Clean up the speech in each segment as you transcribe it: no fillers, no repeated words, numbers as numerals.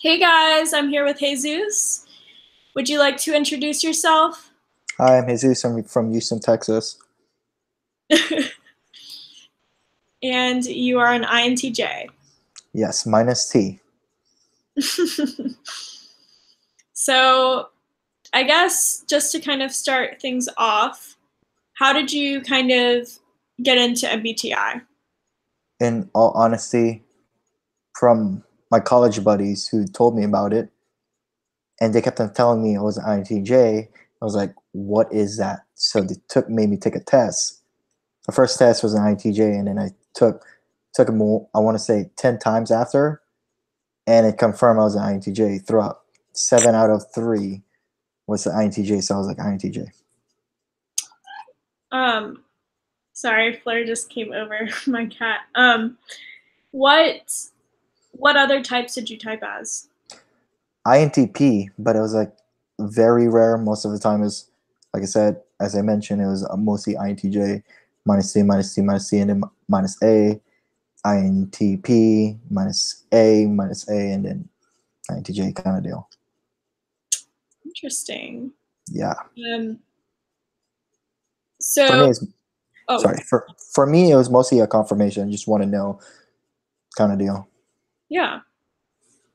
Hey guys, I'm here with Jesus. Would you like to introduce yourself? Hi, I'm Jesus. I'm from Houston, Texas. And you are an INTJ. Yes, minus T. So, I guess just to kind of start things off, how did you kind of get into MBTI? In all honesty, from my college buddies who told me about it, and they kept on telling me I was an INTJ. I was like, "What is that?" So they made me take a test. The first test was an INTJ, and then I took it more. I want to say 10 times after, and it confirmed I was an INTJ throughout. 7 out of 3 was the INTJ, so I was like INTJ. Um, Sorry, Fleur just came over, my cat. What what other types did you type as? INTP, but it was like very rare. Most of the time is, like I said, as I mentioned, it was mostly INTJ, minus C, minus C, minus C, and then minus A, INTP, minus A, and then INTJ kind of deal. Interesting. Yeah. Um, For me, so, it's oh, sorry. For me, it was mostly a confirmation. Just want to know kind of deal. yeah.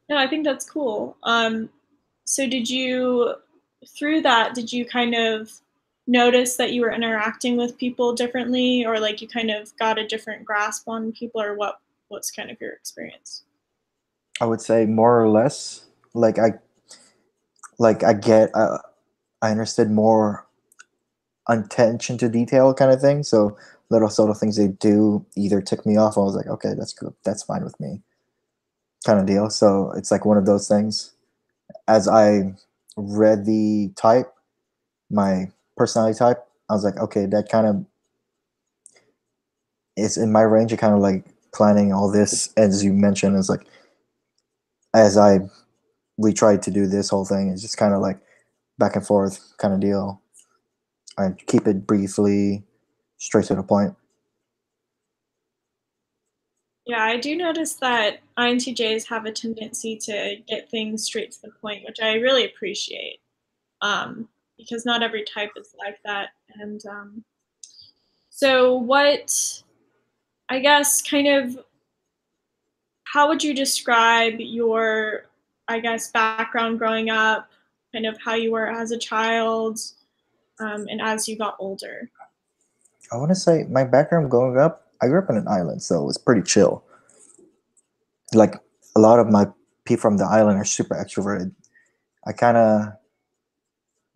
No, I think that's cool. So did you, through that, did you kind of notice that you were interacting with people differently, or like you kind of got a different grasp on people, or what's kind of your experience? I would say more or less. Like I like I get. I understood more attention to detail kind of thing. So little subtle things they do either tick me off. I was like, okay, that's good. That's fine with me, kind of deal. So it's like one of those things. As I read the type, my personality type, I was like, okay, that kind of is in my range. Of kind of like planning all this, as you mentioned, is like as I we tried to do this whole thing. It's just kind of like back and forth kind of deal. I keep it briefly, straight to the point. Yeah, I do notice that INTJs have a tendency to get things straight to the point, which I really appreciate, because not every type is like that. And so, I guess, kind of, how would you describe your, I guess, background growing up, kind of how you were as a child, and as you got older? I want to say my background growing up, I grew up in an island, so it was pretty chill. Like a lot of my people from the island are super extroverted. I kind of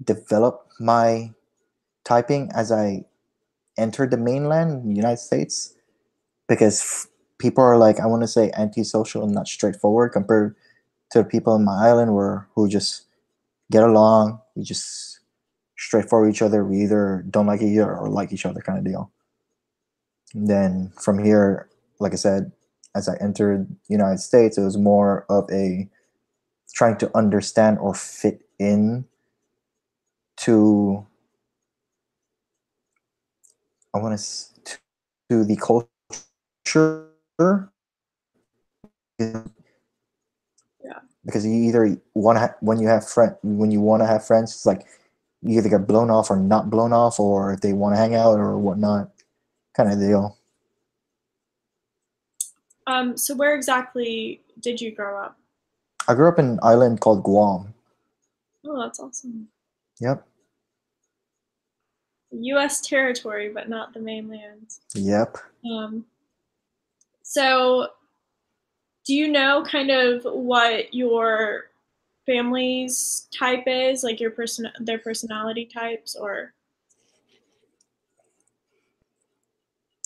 developed my typing as I entered the mainland United States because people are like, I want to say antisocial and not straightforward compared to the people in my island who just get along. We just straightforward each other. We either don't like each other or like each other kind of deal. And then from here, like I said, as I entered the United States, it was more of a trying to understand or fit in to I want to the culture Yeah. because you either want to when you want to have friends, it's like you either get blown off or not blown off, or if they want to hang out or whatnot, kind of deal. So where exactly did you grow up? I grew up in an island called Guam. Oh, that's awesome. Yep, U.S. territory, but not the mainland. yep. Um, so do you know kind of what your family's type is, like their personality types, or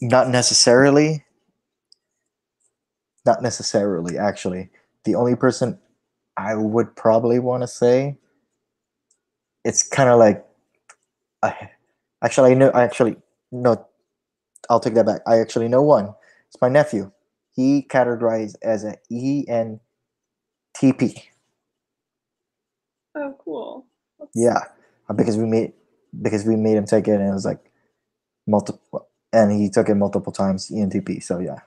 Not necessarily. Not necessarily, actually. The only person I would probably want to say it's kind of like I actually I know I actually no I'll take that back. I actually know one. It's my nephew. He categorized as an ENTP. oh, cool. That's Yeah, because we made him take it, and it was like multiple, and he took it multiple times. ENTP. So yeah,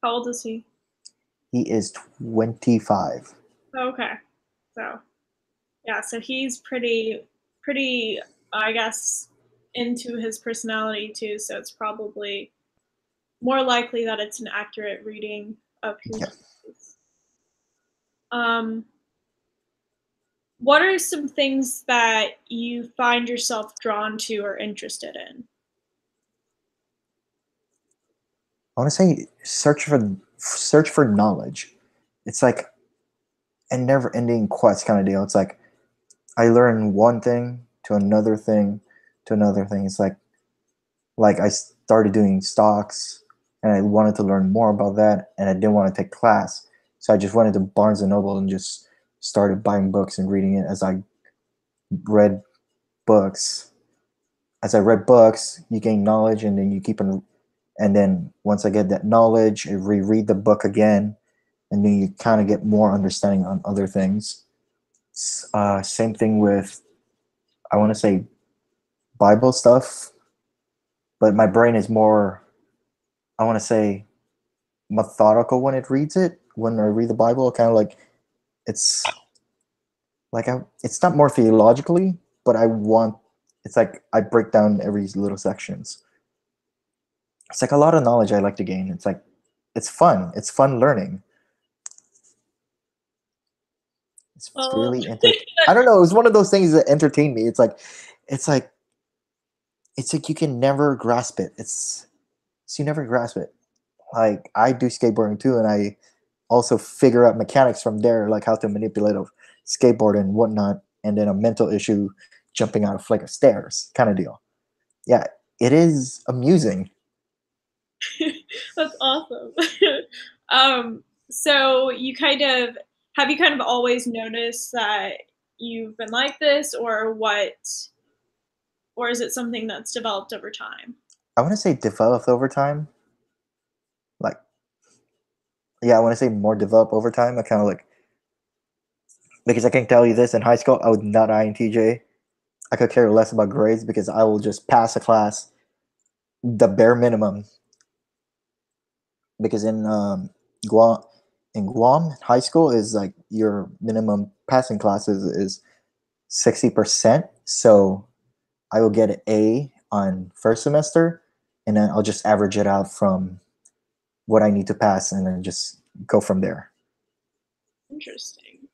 how old is he? He is 25. Okay. So yeah, so he's pretty, I guess, into his personality too. So it's probably more likely that it's an accurate reading of who Yeah. he is. Um, what are some things that you find yourself drawn to or interested in? I want to say search for knowledge. It's like a never ending quest kind of deal. It's like I learn one thing to another thing to another thing. It's like I started doing stocks and I wanted to learn more about that and I didn't want to take class. So I just went into Barnes and Noble and just started buying books and reading it as I read books. As I read books, you gain knowledge and then you keep on, and then once I get that knowledge, I reread the book again and then you kind of get more understanding on other things. Same thing with, I want to say, Bible stuff, but my brain is more, I want to say, methodical when it reads it. When I read the Bible, kind of like it's it's not more theologically, but I want, it's like I break down every little sections. It's like a lot of knowledge I like to gain. It's like it's fun. It's fun learning. It's Well, really I don't know. It's one of those things that entertain me. It's like it's like you can never grasp it. It's you never grasp it. Like I do skateboarding too, and I also figure out mechanics from there, like how to manipulate a skateboard and whatnot, and then a mental issue jumping out of like a stairs kind of deal. Yeah, it is amusing. that's awesome. So you kind of have you kind of always noticed that you've been like this, or what, or is it something that's developed over time? I want to say developed over time. Like, yeah, I want to say more developed over time. I kind of like, because I can tell you this, in high school, I was not INTJ. I could care less about grades because I will just pass a class the bare minimum. Because Guam, in Guam, high school is like your minimum passing classes is 60%. So I will get an A on first semester, and then I'll just average it out from what I need to pass, and then just go from there. Interesting.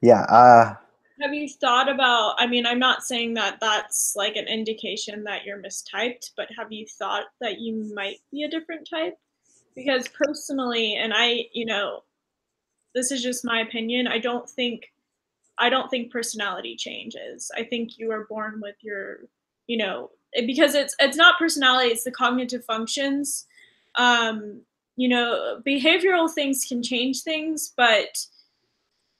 Yeah, Have you thought about, I mean, I'm not saying that that's like an indication that you're mistyped, but have you thought that you might be a different type? Because personally, and this is just my opinion, I don't think personality changes. I think you are born with your, because it's not personality, it's the cognitive functions. Um, behavioral things can change things, but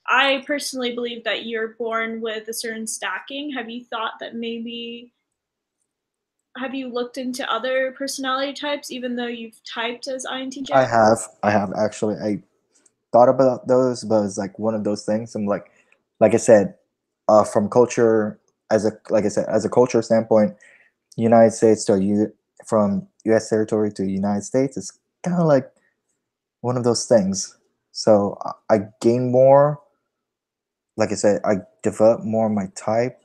I personally believe that you're born with a certain stacking. Have you thought that maybe have you looked into other personality types even though you've typed as INTJ? I have actually. I thought about those, but it's like one of those things. I'm like I said, from culture, like I said, as a culture standpoint, United States to from U.S. territory to United States, it's kind of like one of those things. So I gain more. Like I said, I develop more my type.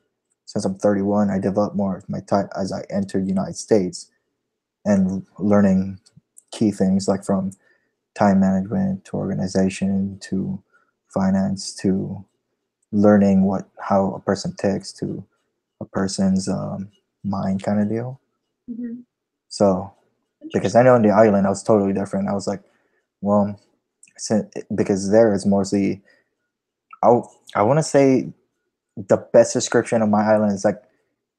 Since I'm 31, I develop more of my type as I enter United States and learning key things like from time management to organization to finance to learning how a person ticks to a person's mind kind of deal. Mm-hmm. So because Interesting. I know on the island I was totally different. I was like, well, because there is mostly I I want to say the best description of my island is like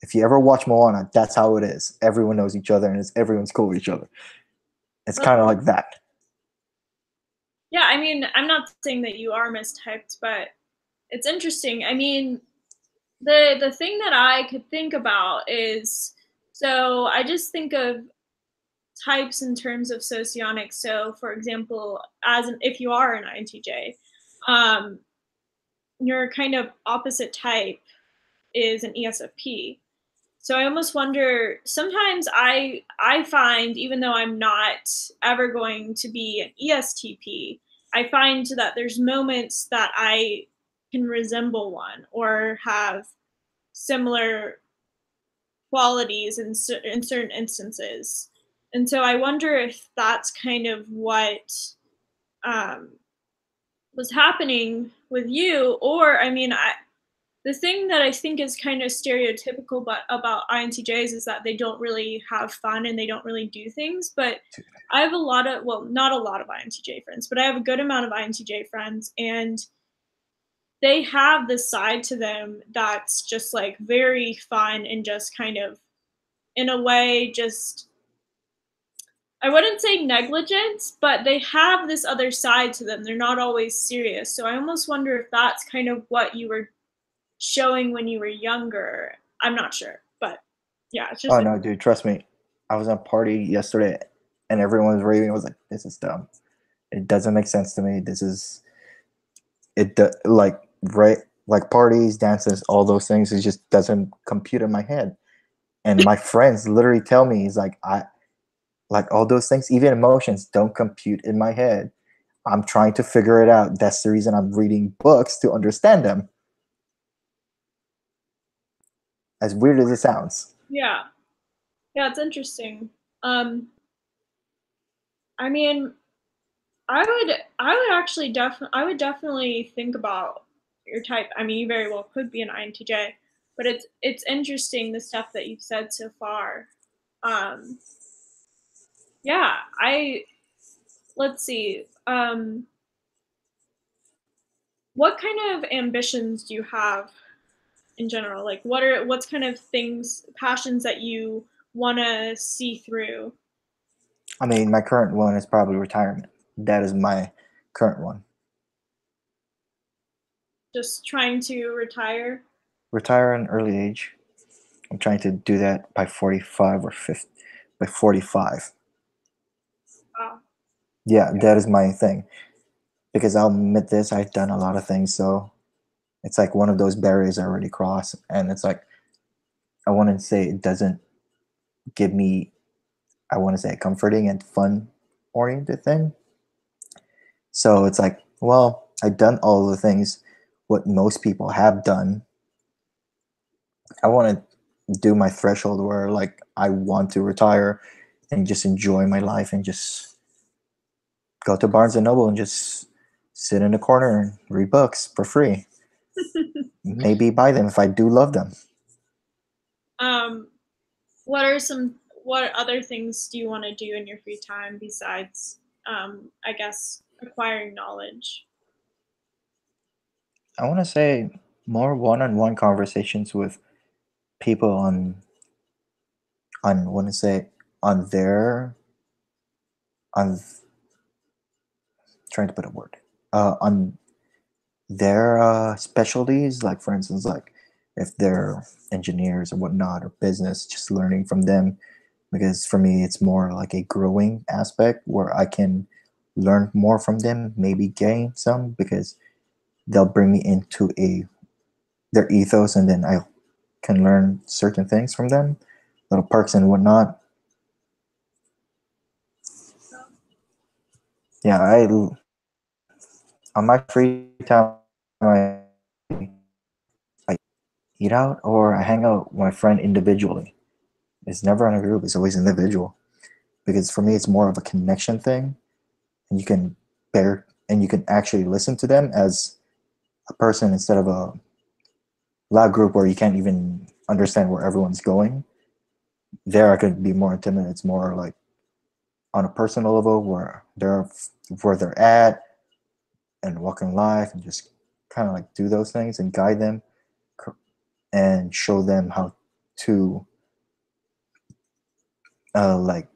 if you ever watch Moana, that's how it is. Everyone knows each other and everyone's cool with each other. It's Well, kind of like that. yeah, I mean, I'm not saying that you are mistyped, but it's interesting. I mean, the thing that I could think about is, so I just think of types in terms of socionics. So, for example, if you are an INTJ, um, your kind of opposite type is an ESFP. So I almost wonder. Sometimes I find, even though I'm not ever going to be an ESTP, I find that there's moments that I can resemble one or have similar qualities in certain instances. And so I wonder if that's kind of what um, was happening with you, or I mean, the thing that I think is kind of stereotypical but about INTJs is that they don't really have fun and they don't really do things. But I have a lot of, well, not a lot of INTJ friends, but I have a good amount of INTJ friends, and they have this side to them that's just like very fun and just kind of, in a way, just, I wouldn't say negligent, but they have this other side to them. They're not always serious. So I almost wonder if that's kind of what you were showing when you were younger. I'm not sure, but yeah, it's Oh just no, dude, trust me. I was at a party yesterday and everyone was raving. I was like, this is dumb. It doesn't make sense to me. This is like right like parties, dances, all those things. It just doesn't compute in my head. And my friends literally tell me, he's like, I like all those things, even emotions, don't compute in my head. I'm trying to figure it out. That's the reason I'm reading books to understand them. As weird as it sounds. yeah, yeah, it's interesting. Um, I mean, I would actually I would definitely think about your type. I mean, you very well could be an INTJ, but it's interesting the stuff that you've said so far. Um, yeah, I let's see. What kind of ambitions do you have in general? Like, what's kind of things, passions that you want to see through? I mean, my current one is probably retirement. That is my current one. Just trying to retire? Retire at an early age. I'm trying to do that by 45 or 50, by 45. Wow. Yeah, that is my thing. Because I'll admit this, I've done a lot of things, so it's like one of those barriers I already crossed. And it's like, I want to say it doesn't give me, I want to say a comforting and fun oriented thing. So it's like, well, I've done all the things what most people have done. I want to do my threshold where like I want to retire and just enjoy my life and just go to Barnes and Noble and just sit in a corner and read books for free. Maybe buy them if I do love them. um, what are some what other things do you want to do in your free time besides, I guess, acquiring knowledge? I want to say more one-on-one conversations with people on want to say on their on trying to put a word on their specialties, like for instance, like if they're engineers or whatnot or business, just learning from them. Because for me it's more like a growing aspect where I can learn more from them, maybe gain some, because they'll bring me into a their ethos and then I can learn certain things from them, little perks and whatnot. Yeah, I on my free time I eat out or I hang out with my friend individually. It's never in a group, it's always individual. Because for me it's more of a connection thing, and you can bear and you can actually listen to them as a person instead of a loud group where you can't even understand where everyone's going. There I could be more intimate. It's more like on a personal level where they're at and walking life and just kind of like do those things and guide them and show them how to like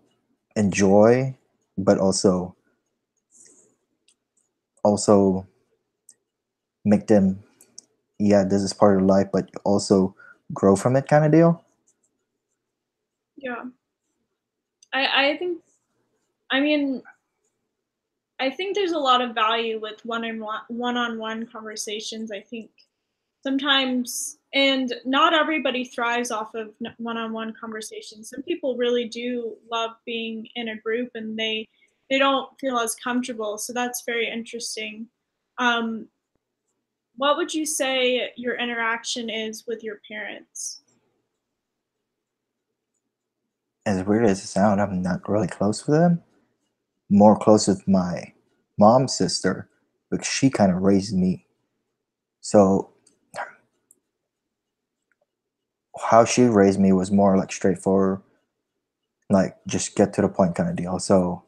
enjoy, but also make them, yeah, this is part of life, but also grow from it kind of deal. Yeah, I think, I mean, I think there's a lot of value with one-on-one conversations. I think sometimes, and not everybody thrives off of one-on-one conversations. Some people really do love being in a group, and they don't feel as comfortable. So that's very interesting. Um, what would you say your interaction is with your parents? As weird as it sounds, I'm not really close with them. More close with my mom's sister because she kind of raised me. So how she raised me was more like straightforward, like just get to the point kind of deal. So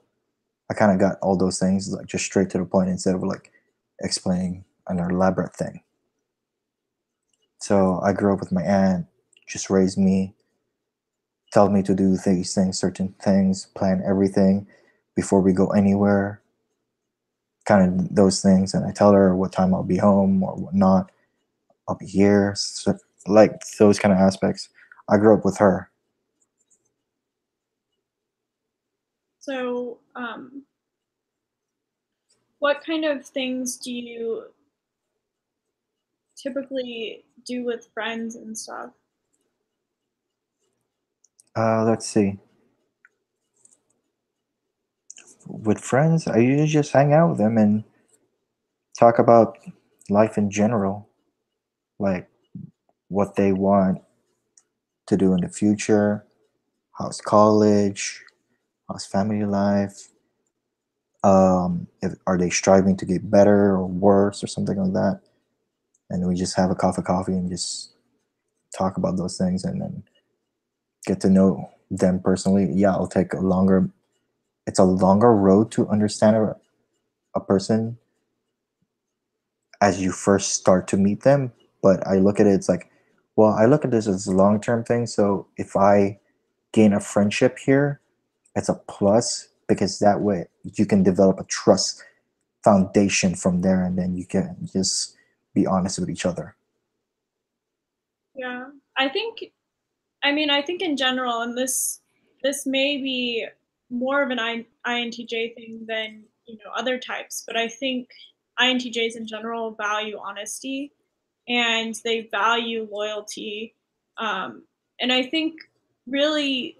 I kind of got all those things like just straight to the point instead of like explaining an elaborate thing. So I grew up with my aunt, just raised me, tell me to do these things, certain things, plan everything before we go anywhere, kind of those things. And I tell her what time I'll be home or whatnot. I'll be here, so, like those kind of aspects. I grew up with her. So, what kind of things do you typically do with friends and stuff? Let's see. With friends, I usually just hang out with them and talk about life in general, like what they want to do in the future, how's college, how's family life, if, are they striving to get better or worse or something like that. And we just have a cup of coffee and just talk about those things and then get to know them personally. Yeah, it'll take a longer, it's a longer road to understand a person as you first start to meet them. But I look at it, it's like, well, I look at this as a long term thing. So if I gain a friendship here, it's a plus because that way you can develop a trust foundation from there and then you can just be honest with each other. Yeah, I think I think in general, and this may be more of an INTJ thing than other types, but I think INTJs in general value honesty and they value loyalty, and I think really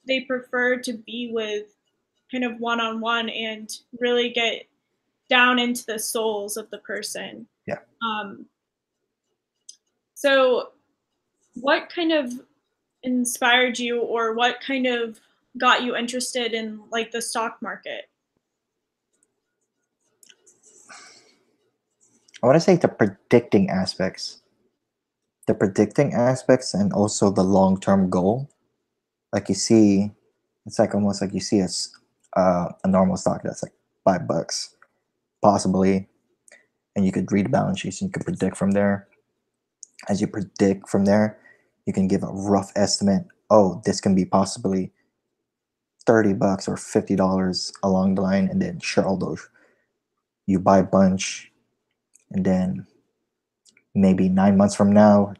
they prefer to be with kind of one on one and really get down into the souls of the person. Yeah. Um, so, what kind of inspired you or what kind of got you interested in like the stock market? I want to say the predicting aspects, and also the long term goal. Like you see, it's like almost like you see a normal stock that's like $5, possibly, and you could read the balance sheets and you could predict from there. As you predict from there, you can give a rough estimate. Oh, this can be possibly $30 or $50 along the line, and then share all those. You buy a bunch, and then maybe 9 months from now,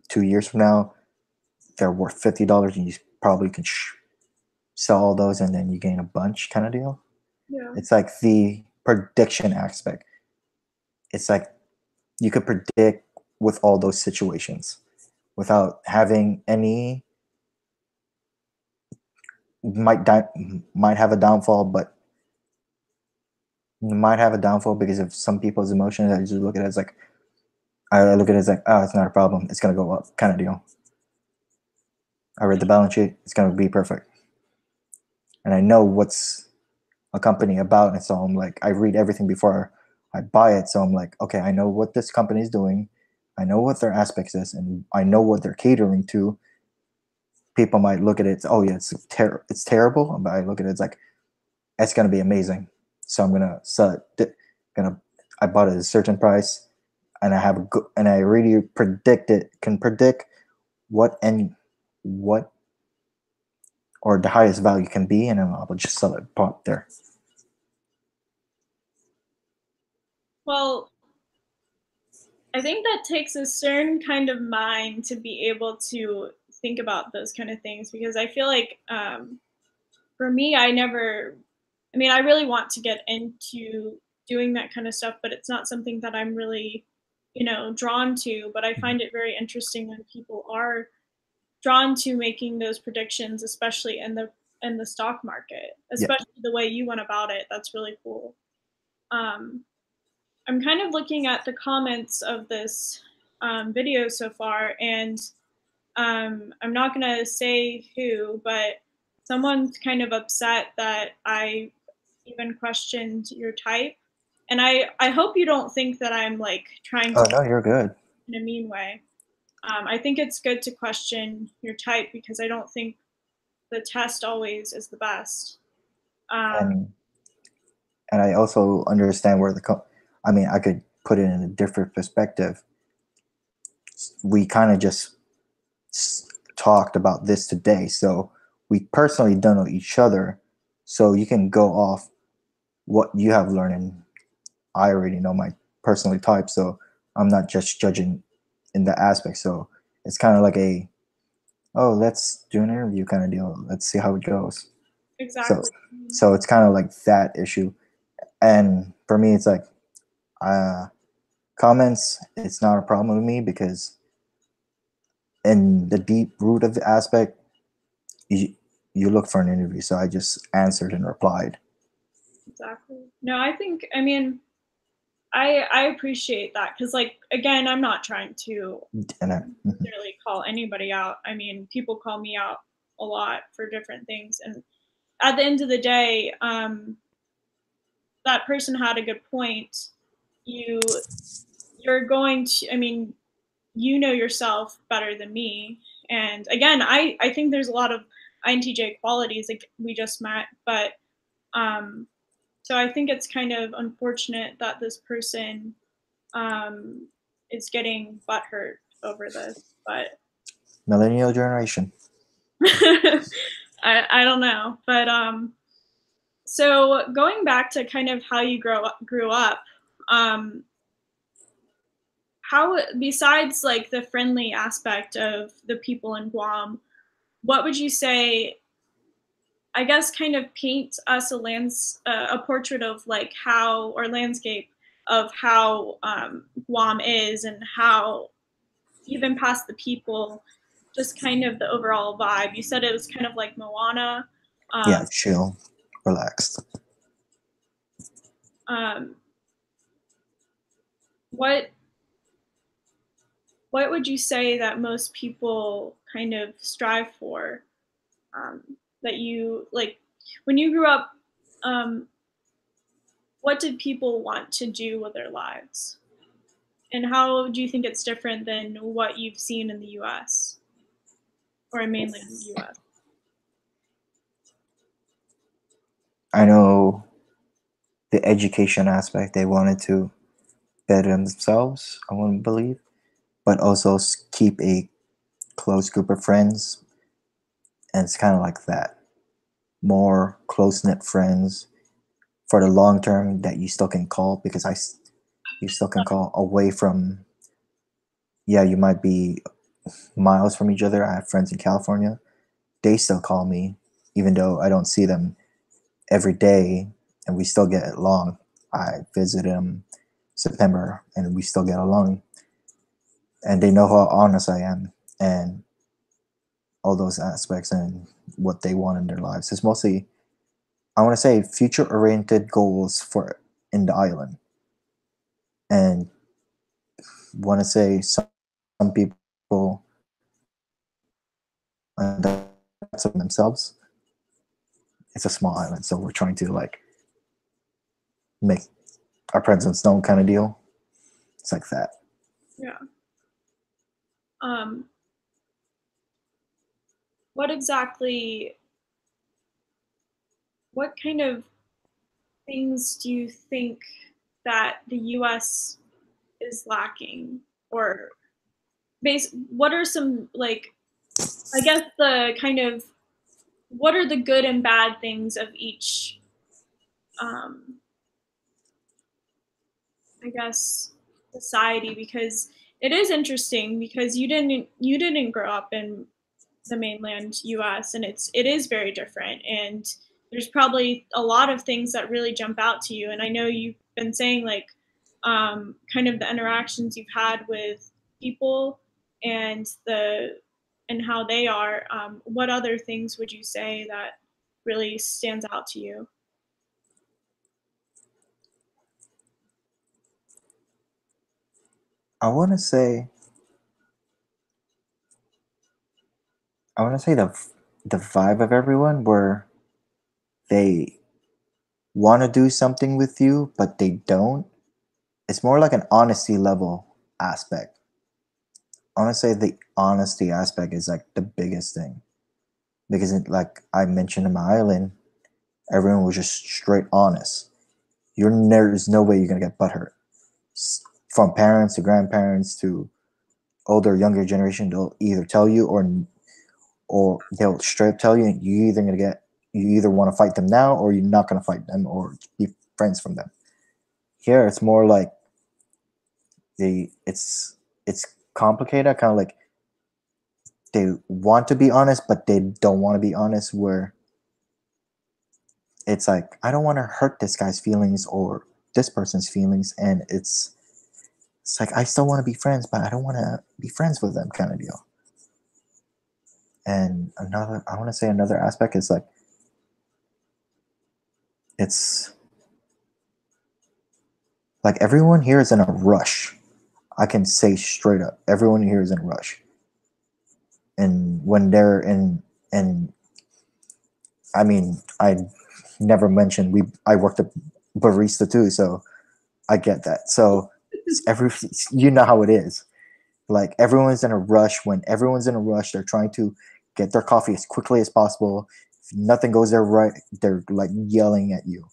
2 years from now, they're worth $50, and you probably can sell all those, and then you gain a bunch, kind of deal. Yeah. It's like the prediction aspect. It's like you could predict with all those situations without having any might have a downfall, but might have a downfall because of some people's emotions. I just look at it as like I look at it as like, oh, it's not a problem. It's gonna go up, kind of deal. I read the balance sheet. It's gonna be perfect, and I know what's a company about, and so I'm like, I read everything before I buy it. So I'm like, okay, I know what this company is doing. I know what their aspects is, and I know what they're catering to. People might look at it, oh yeah, it's terrible, but I look at it, it's like it's gonna be amazing. So I'm gonna sell it. Gonna I bought it at a certain price, and I have a good, and I really can predict what and what or the highest value can be, and then I'll just sell it pop there. Well, I think that takes a certain kind of mind to be able to think about those kind of things because I feel like for me, I really want to get into doing that kind of stuff, but it's not something that I'm really, drawn to. But I find it very interesting when people are drawn to making those predictions, especially in the stock market, Yeah. especially the way you went about it. That's really cool. Um, I'm kind of looking at the comments of this video so far, and I'm not going to say who, but someone's kind of upset that I even questioned your type. And I hope you don't think that I'm like trying Oh to no, you're good. in a mean way. I think it's good to question your type because I don't think the test always is the best. Um, And I also understand where I mean, I could put it in a different perspective. We kind of just talked about this today, so we personally don't know each other. So you can go off what you have learned, and I already know my personality type, so I'm not just judging in that aspect. So it's kind of like a, oh, let's do an interview kind of deal. Let's see how it goes. So exactly. it's kind of like that issue. And for me, it's like uh, comments. It's not a problem with me because in the deep root of the aspect, you you look for an interview. So I just answered and replied. Exactly. No, I think, I mean, I appreciate that because, like, again, I'm not trying to And mhm. necessarily call anybody out. I mean, people call me out a lot for different things, and at the end of the day, that person had a good point. You you're going to, I mean, you know yourself better than me, and again, I think there's a lot of INTJ qualities like we just met, but um, so I think it's kind of unfortunate that this person um, is getting butthurt over this, but Millennial generation. I don't know. But so going back to kind of how you grew up, um, how besides like the friendly aspect of the people in Guam, what would you say? I guess kind of paint us a portrait of like how or landscape of how Guam is and how even past the people, just kind of the overall vibe. You said it was kind of like Moana. Um, Yeah, chill, relaxed. um, what what would you say that most people kind of strive for? That you like when you grew up. What did people want to do with their lives, and how do you think it's different than what you've seen in the U.S. or in mainland U.S.? I know the education aspect. They wanted to better themselves. I want to believe, but also keep a close group of friends, and it's kind of like that. More close knit friends for the long term that you still can call because you still can call away from. Yeah, you might be miles from each other. I have friends in California. They still call me, even though I don't see them every day, and we still get along. I visit them September, and we still get along. And they know how honest I am, and all those aspects, and what they want in their lives. It's mostly, I want to say, future oriented goals for in the island, and want to say some people that's of themselves. It's a small island, so we're trying to like make our presence known, kind of deal. It's like that. Yeah. Um, what exactly? What kind of things do you think that the US is lacking? Or what are some like I guess the kind of what are the good and bad things of each um I guess society, because it is interesting because you didn't grow up in the mainland US, and it is very different, and there's probably a lot of things that really jump out to you, and I know you've been saying like kind of the interactions you've had with people and the and how they are, what other things would you say that really stands out to you? I want to say the vibe of everyone where they want to do something with you but they don't. It's more like an honesty level aspect. I want to say the honesty aspect is like the biggest thing because like I mentioned in my island, everyone was just straight honest. There's no way you're gonna get butthurt. From parents to grandparents to older, younger generation, they'll either tell you or they'll straight up tell you you either want to fight them now or you're not gonna fight them or be friends from them. Here it's more like it's complicated, kind of like they want to be honest but they don't want to be honest, where it's like I don't want to hurt this guy's feelings or this person's feelings, and it's like I still want to be friends but I don't want to be friends with them, kind of deal. And I want to say another aspect is like it's like everyone here is in a rush. I can say straight up, everyone here is in a rush. And when they're in, and I mean, I never mentioned I worked at barista too, so I get that. So every you know how it is. Like everyone's in a rush. When everyone's in a rush, they're trying to get their coffee as quickly as possible. If nothing goes their right, they're like yelling at you.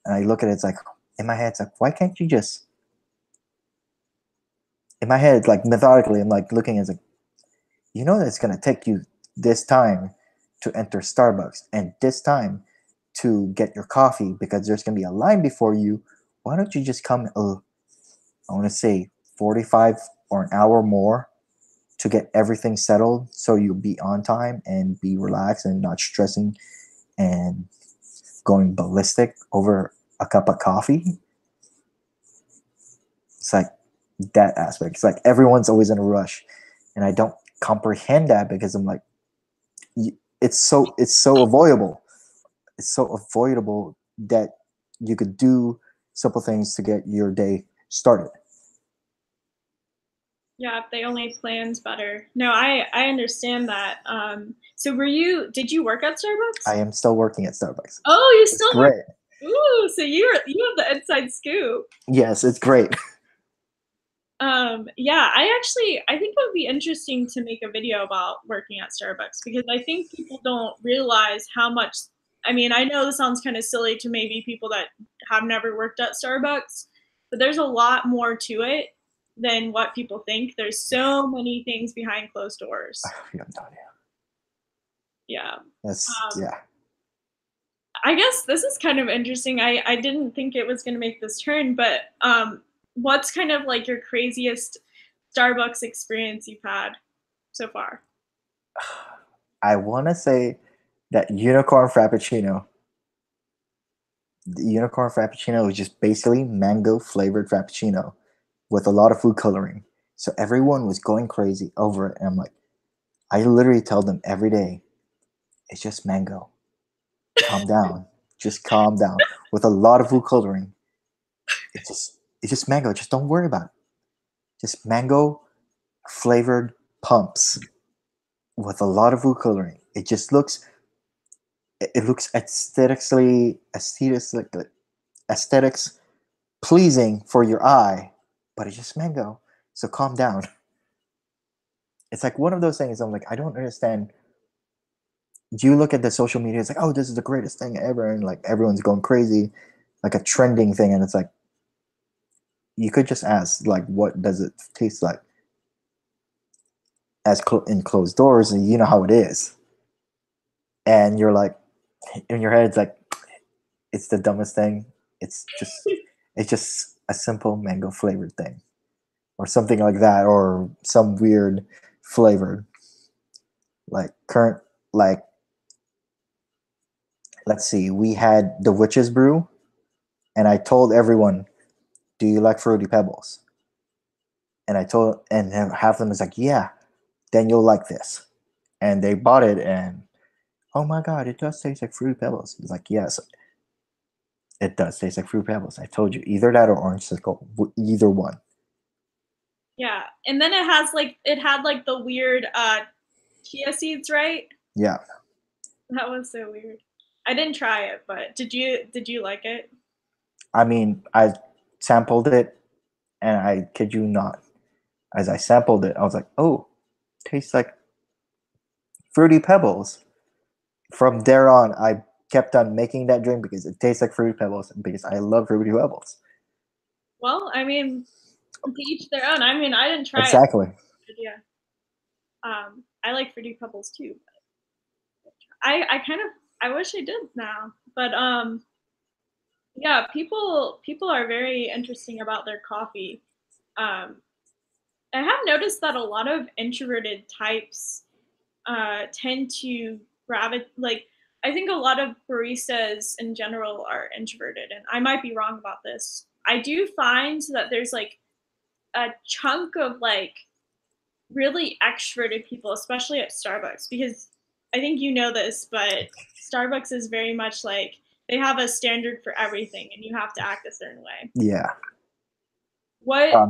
And I look at it, it's like in my head, it's like, why can't you just? In my head, like methodically, I'm like looking at it, like, you know that it's gonna take you this time to enter Starbucks and this time to get your coffee because there's gonna be a line before you. Why don't you just come? I want to say 45 or an hour more to get everything settled, so you'll be on time and be relaxed and not stressing and going ballistic over a cup of coffee. It's like that aspect. It's like everyone's always in a rush, and I don't comprehend that because I'm like, it's so avoidable. It's so avoidable that you could do simple things to get your day started. Yeah, if they only planned better. No, I understand that. So did you work at I Starbucks? am still working at Starbucks. Oh, you It's still work. great. Ooh, so you have the inside scoop. Yes, it's great. Yeah, I think it would be interesting to make a video about working at Starbucks because I think people don't realize how much. I mean, I know this sounds kind of silly to maybe people that have never worked at Starbucks, but there's a lot more to it than what people think. There's so many things behind closed doors. Yeah, I'm telling you. Yeah. Yes, Um, yeah. I guess this is kind of interesting. I didn't think it was going to make this turn, but what's kind of like your craziest Starbucks experience you've had so far? I want to say that unicorn frappuccino. The unicorn frappuccino is just basically mango flavored frappuccino with a lot of food coloring. So everyone was going crazy over it. And I'm like, I literally tell them every day, it's just mango. Calm down. Just calm down. With a lot of food coloring. It's just mango. Just don't worry about it. Just mango flavored pumps with a lot of food coloring. It looks aesthetics pleasing for your eye, but it's just mango. So calm down. It's like one of those things. I'm like, I don't understand. You look at the social media, it's like, oh, this is the greatest thing ever, and like everyone's going crazy, like a trending thing, and it's like you could just ask, like, what does it taste like? In closed doors, and you know how it is, and you're like, in your head, it's like, it's the dumbest thing. It's just a simple mango flavored thing, or something like that, or some weird flavor, like current, like let's see, we had the witch's brew, and I told everyone, "Do you like fruity pebbles?" And half of them was like, "Yeah." Then you'll like this, and they bought it, and oh my god, it does taste like Fruity Pebbles. It's like, yes, it does taste like Fruity Pebbles. I told you, either that or orange sickle, either one. Yeah, and then it had the weird chia seeds, right? Yeah, That was so weird. I didn't try it, but did you like it? I mean, I sampled it, and I kid you not, as I sampled it, I was like, oh, tastes like Fruity Pebbles. From there on, I kept on making that drink because it tastes like Fruity Pebbles, and because I love Fruity Pebbles. Well, I mean, to each their own. I mean, I didn't try it. Exactly. But yeah. I like Fruity Pebbles too. I kind of I wish I did now, but yeah, people are very interesting about their coffee. Um, I have noticed that a lot of introverted types tend to gravitate. Like, I think a lot of baristas in general are introverted, and I might be wrong about this. I do find that there's like a chunk of like really extroverted people, especially at Starbucks, because I think you know this, but Starbucks is very much like they have a standard for everything, and you have to act a certain way. Yeah. What? Um,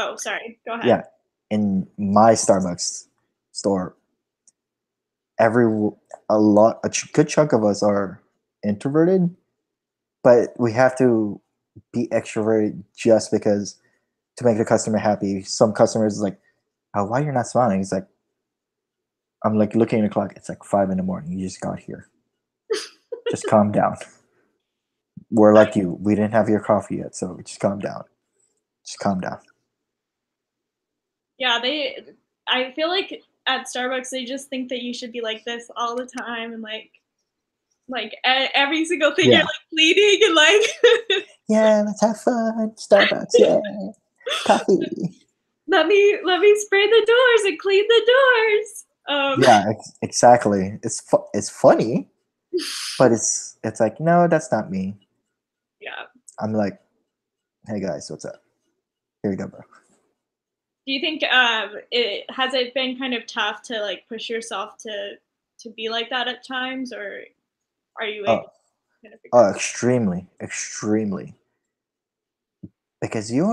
Oh, sorry. Go ahead. yeah. In my Starbucks store, every good chunk of us are introverted, but we have to be extroverted just because to make the customer happy. Some customers is like, oh, why you're not smiling? It's like, I'm like looking at the clock. It's like 5 in the morning. You just got here. Just calm down. We're like you. We didn't have your coffee yet, so just calm down. Just calm down. Yeah, they. I feel like at Starbucks they just think that you should be like this all the time, and every single thing you're Yeah. like pleading and like Yeah, let's have fun. Starbucks, yeah. Coffee. let me spray the doors and clean the doors. Yeah, exactly. It's funny, but it's like, no, that's not me. Yeah. I'm like, hey guys, what's up? Here you go, bro. Do you think it been kind of tough to like push yourself to be like that at times, or are you able Oh, to kind of figure oh, it extremely, extremely. Because you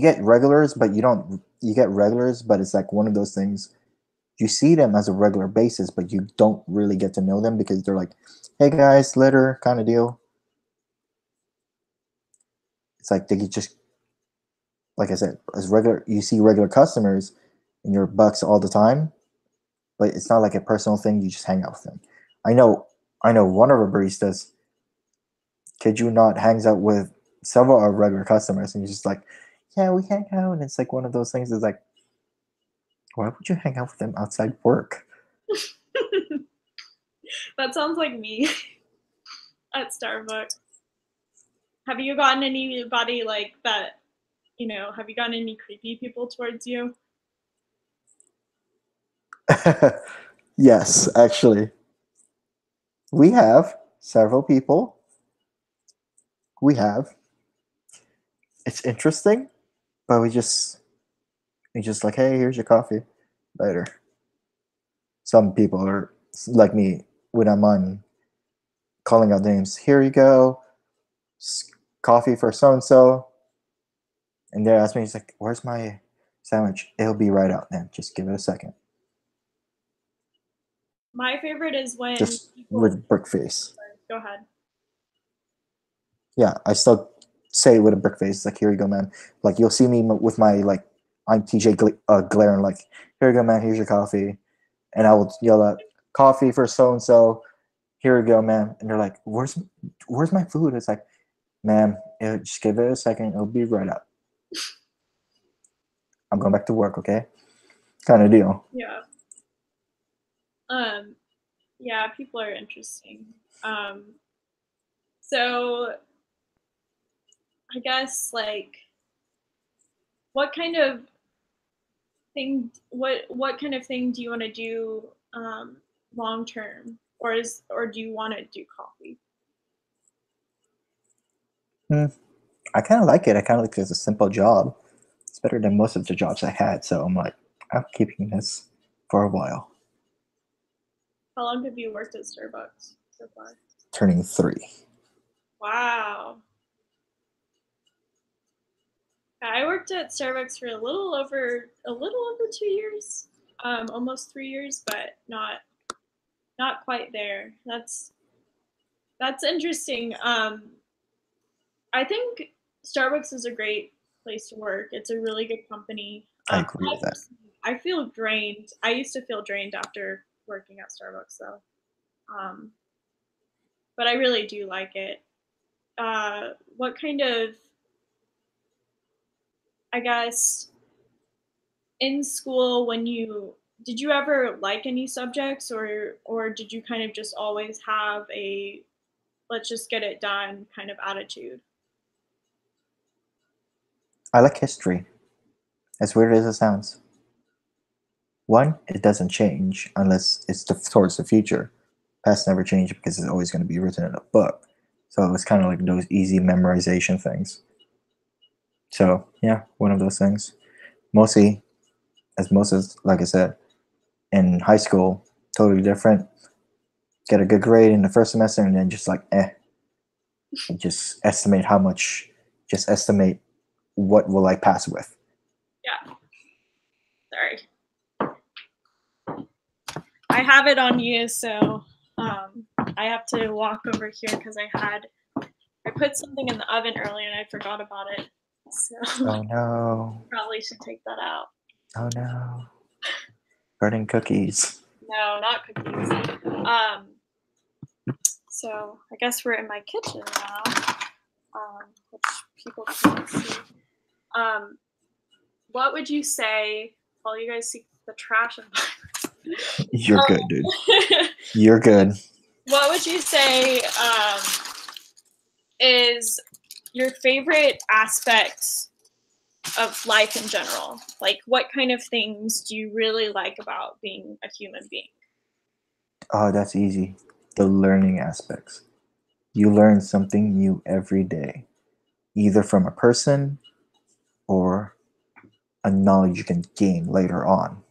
get regulars, but you don't. You get regulars, but it's like one of those things. You see them as a regular basis, but you don't really get to know them because they're like, hey guys, later kind of deal. It's like they just, like I said, as regular, you see regular customers in your bucks all the time, but it's not like a personal thing. You just hang out with them. I know, I know one of our baristas, kid you not, hangs out with several of our regular customers, and he's just like, yeah, we hang out, and it's like one of those things. Is like, why would you hang out with them outside work? out? That sounds like me at Starbucks. Have you gotten anybody like that? Have you gotten any creepy people towards you? Yes, actually, we have several people. We have. It's interesting, but we just like, hey, here's your coffee. Later. Some people are like me when I'm on calling out names. Here you go, coffee for so and so, and they ask me, he's like, "Where's my sandwich?" It'll be right out, man. Just give it a second. My favorite is when Just people. with brick face. Go ahead. Yeah, I still say it with a brick face. Like, here you go, man. Like, you'll see me with my like INTJ glare and like, here you go, man. Here's your coffee, and I will yell out, "Coffee for so and so." Here you go, man. And they're like, "Where's my food?" It's like, "Ma'am, just give it a second. It'll be right up. I'm going back to work, okay?" Kind of deal. Yeah. Um. Yeah. People are interesting. So I guess like what kind of what kind of thing do you want to do long term, or do you want to do coffee? Hmm. I kind of like it. I kind of like it as a simple job. It's better than most of the jobs I had. So I'm like, I'm keeping this for a while. How long have you worked at Starbucks so far? Turning 3. Wow. I worked at Starbucks for a little over 2 years, almost 3 years, but not quite there. That's interesting. I think Starbucks is a great place to work. It's a really good company. I agree with that. I feel drained. I used to feel drained after working at Starbucks, though. Um, but I really do like it. What kind of, I guess, in school when you did you ever like any subjects, or did you kind of just always have a let's just get it done kind of attitude? I like history, as weird as it sounds. One, it doesn't change unless it's towards the future. Past never change because it's always going to be written in a book. So it's kind of like those easy memorization things. So yeah, one of those things. Mostly, like I said, in high school, totally different. Get a good grade in the first semester and then just like just estimate how much, just estimate what will I pass with. Yeah. Sorry. I have it on you, so I have to walk over here because I put something in the oven earlier and I forgot about it. So Oh no. probably should take that out. Oh no. Burning cookies. No, not cookies. So I guess we're in my kitchen now, which people can't see. What would you say while you guys see the trash environment? You're good, dude. You're good. What would you say is your favorite aspect of life in general? Like, what kind of things do you really like about being a human being? Oh, that's easy. The learning aspects. You learn something new every day, either from a person or a knowledge you can gain later on.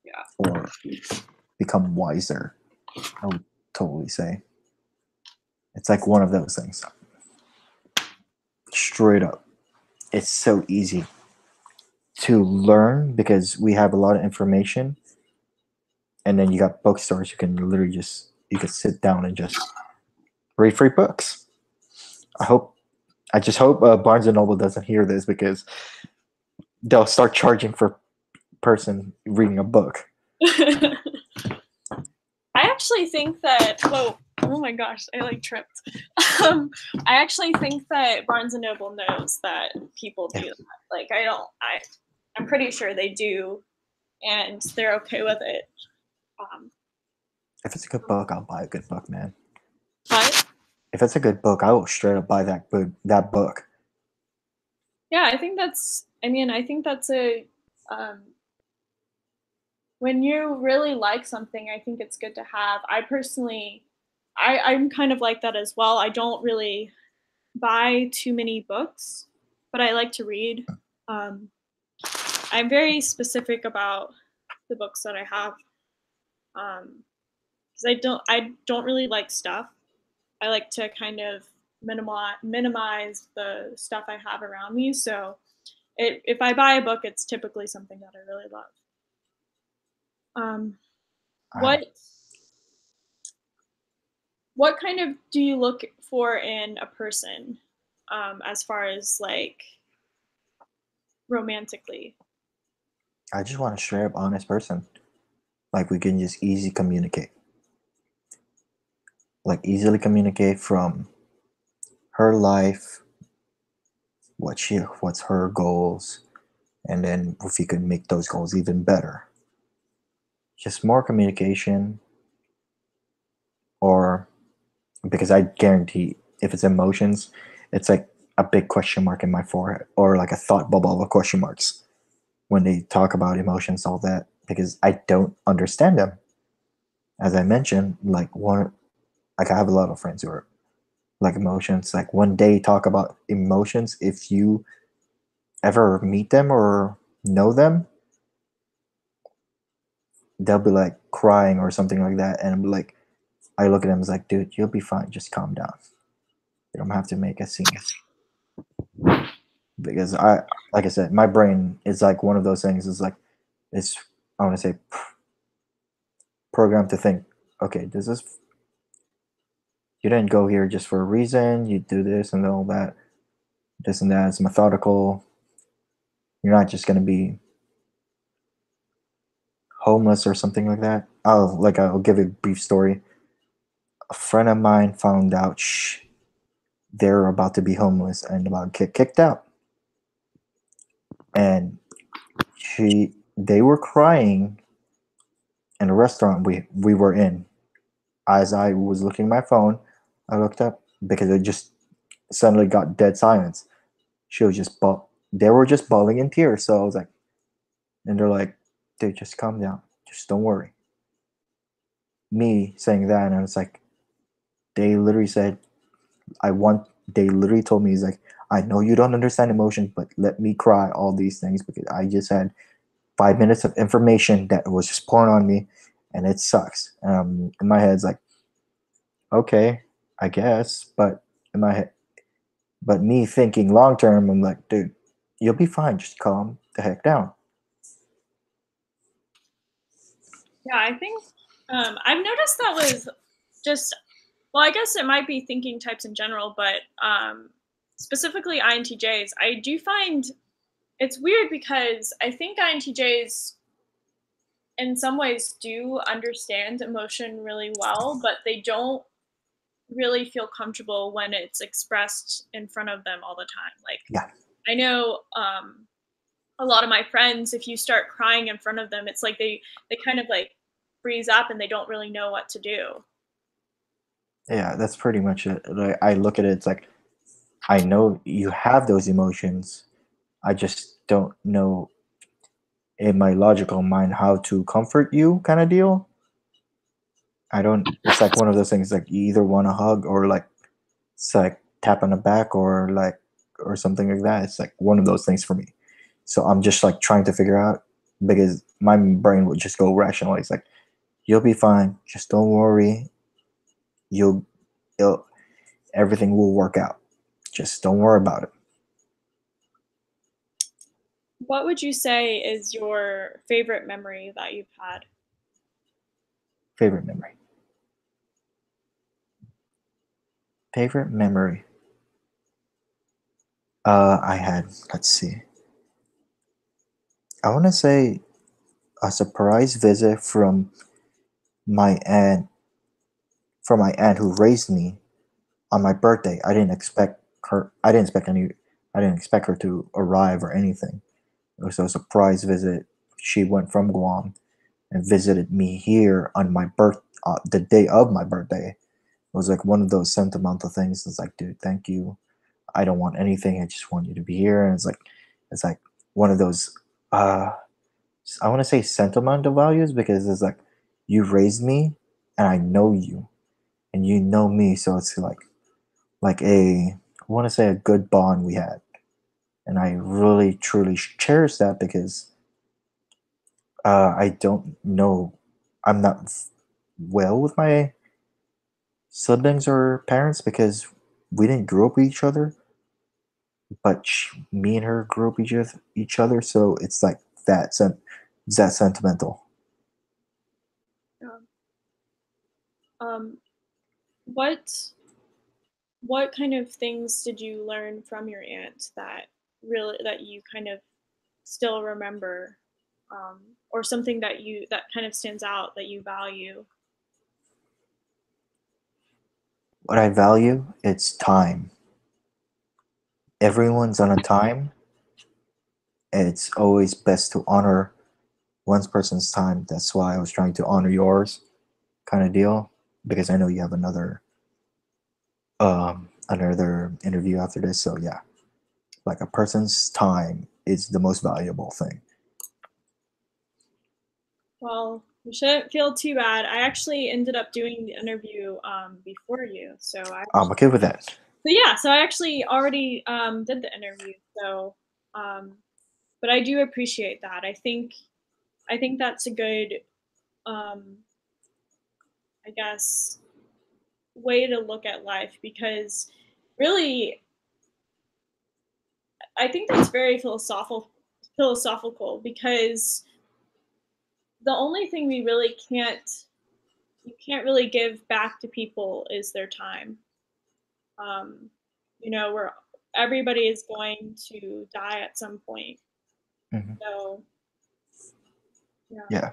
Yeah. Or become wiser, I would totally say. It's like one of those things. Straight up. It's so easy to learn because we have a lot of information, and then you got bookstores. You can literally you can sit down and just read free books. I just hope Barnes and Noble doesn't hear this because they'll start charging for person reading a book. I actually think that. Whoa! Oh my gosh! I like tripped. I actually think that Barnes and Noble knows that people do that. Like I'm pretty sure they do, and they're okay with it. If it's a good book, I'll buy a good book, man. But If it's a good book, I will straight up buy that book. yeah, I think that's. I mean, I think that's a. When you really like something, I think it's good to have. I personally, I'm kind of like that as well. I don't really buy too many books, but I like to read. Um, I'm very specific about the books that I have because I don't really like stuff. I like to kind of minimize the stuff I have around me. So if I buy a book, it's typically something that I really love. Um, I, what what kind of do you look for in a person, as far as like romantically? I just want a straight up honest person. Like we can just easily communicate. Like easily communicate from her life, what's her goals, and then if you could make those goals even better. Just more communication, or because I guarantee if it's emotions, it's like a big question mark in my forehead, or like a thought bubble of question marks when they talk about emotions, all that, because I don't understand them. As I mentioned, like I have a lot of friends who are like emotions. Like when they talk about emotions, if you ever meet them or know them, they'll be like crying or something like that, and I'm like, I look at them as like, dude, you'll be fine. Just calm down. You don't have to make a scene because like I said, my brain is like one of those things. Is like, it's I want to say programmed to think, okay, does this you didn't go here just for a reason. You do this and all that, this and that. It's methodical. You're not just gonna be homeless or something like that. I'll give a brief story. A friend of mine found out they're about to be homeless and about to get kicked out, and they were crying in a restaurant we were in. As I was looking at my phone, I looked up because it just suddenly got dead silence. She was just they were just bawling in tears. So I was like, and they're like, dude, just calm down. Just don't worry. Me saying that, and I was like, they literally said, they literally told me, he's like, I know you don't understand emotion, but let me cry all these things because I just had 5 minutes of information that was just pouring on me and it sucks. In my head, it's like, okay, I guess. But in my head, but me thinking long term, I'm like, dude, you'll be fine. Just calm the heck down. Yeah, I think I've noticed that with just, well, I guess it might be thinking types in general, but specifically INTJs, I do find it's weird because I think INTJs in some ways do understand emotion really well, but they don't really feel comfortable when it's expressed in front of them all the time. Like, Yeah, I know a lot of my friends, if you start crying in front of them, it's like they kind of like freeze up and they don't really know what to do. yeah, that's pretty much it. Like, I look at it, it's like, I know you have those emotions. I just don't know in my logical mind how to comfort you, kind of deal. I don't. It's like one of those things. Like you either want a hug or like it's like tap on the back or like or something like that. It's like one of those things for me. So I'm just like trying to figure out because my brain would just go rational. It's like you'll be fine. Just don't worry. You'll, you'll everything will work out. Just don't worry about it. What would you say is your favorite memory that you've had? Favorite memory. Favorite memory. I had. Let's see. I want to say a surprise visit my aunt from my aunt who raised me on my birthday. I didn't expect any. I didn't expect her to arrive or anything. It was a surprise visit. She went from Guam and visited me here on the day of my birthday. It was like one of those sentimental things. It's like, dude, thank you. I don't want anything. I just want you to be here. And it's like one of those. Uh, I want to say sentimental values because it's like you raised me and I know you and you know me, so it's like I want to say a good bond we had, and I really truly cherish that because I don't know, I'm not well with my siblings or parents because we didn't grow up with each other, but me and her grew up with each other, so it's like it's that sentimental. Um, um, what what kind of things did you learn from your aunt that really that you kind of still remember, or something that you that kind of stands out that you value? What I value, it's time. Everyone's on a time. It's always best to honor one person's time. That's why I was trying to honor yours, kind of deal, because I know you have another interview after this. So yeah, like a person's time is the most valuable thing. Well, you shouldn't feel too bad. I actually ended up doing the interview before you, I'm okay with that. so I actually already did the interview. So, um, but I do appreciate that. I think that's a good I guess, way to look at life because really, I think that's very philosophical because the only thing we really can't you can't really give back to people is their time. Um, where everybody is going to die at some point. Hmm. So yeah. Yeah,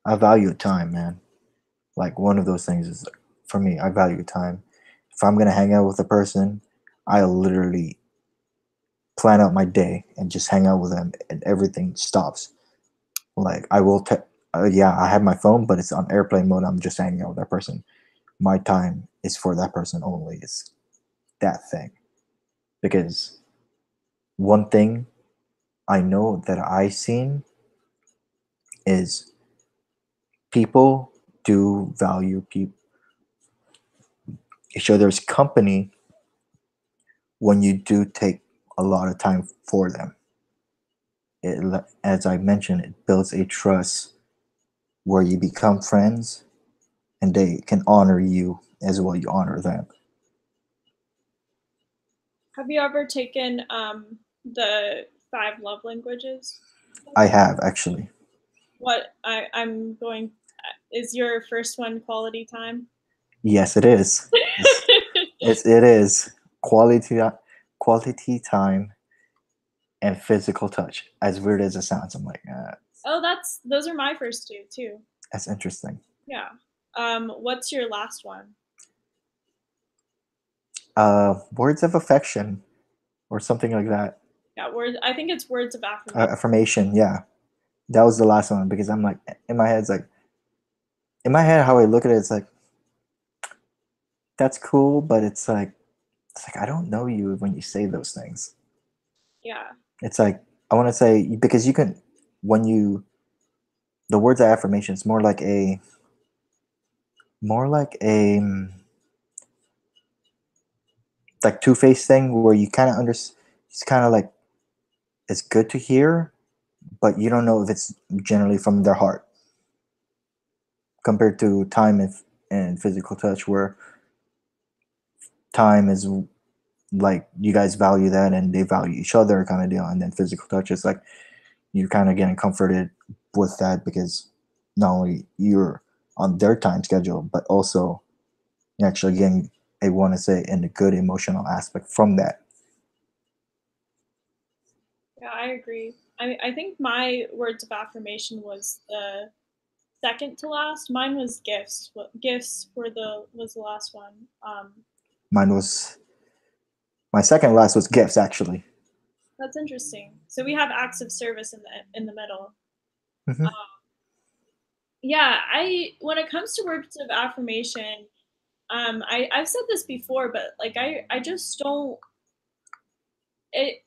I value time, man. Like one of those things is for me, I value time. If I'm gonna hang out with a person, I'll literally plan out my day and just hang out with them, and everything stops. Like I will, yeah, I have my phone, but it's on airplane mode. I'm just hanging out with that person. My time is for that person only. It's that thing. Because one thing I know that I seen is people do value each other's company when you do take a lot of time for them. As I mentioned, it builds a trust where you become friends and they can honor you as well you honor them. Have you ever taken the five love languages? I have actually. I'm going is your first one quality time? Yes, it is. It is quality time and physical touch. As weird as it sounds, I'm like, Oh, those are my first two too. that's interesting. Yeah. What's your last one? Words of affection or something like that. Yeah, words. I think it's words of affirmation. Affirmation, yeah. That was the last one because I'm like, in my head, it's like, in my head, how I look at it, it's like, that's cool, but it's like I don't know you when you say those things. Yeah. It's like I want to say because you can when you the words of affirmation. It's more like a like two-faced thing where you kind of it's kind of like it's good to hear, but you don't know if it's generally from their heart compared to time and physical touch where time is like you guys value that and they value each other kind of deal, and then physical touch is like you're kind of getting comforted with that because not only you're on their time schedule but also you're actually getting, I want to say, in a good emotional aspect from that. Yeah, I agree. I think my words of affirmation was the second to last. Mine was gifts. Gifts was the last one. Mine was my second last was gifts actually. That's interesting. So we have acts of service in the middle. Hmm. Yeah, I when it comes to words of affirmation, I've said this before, but like I just don't it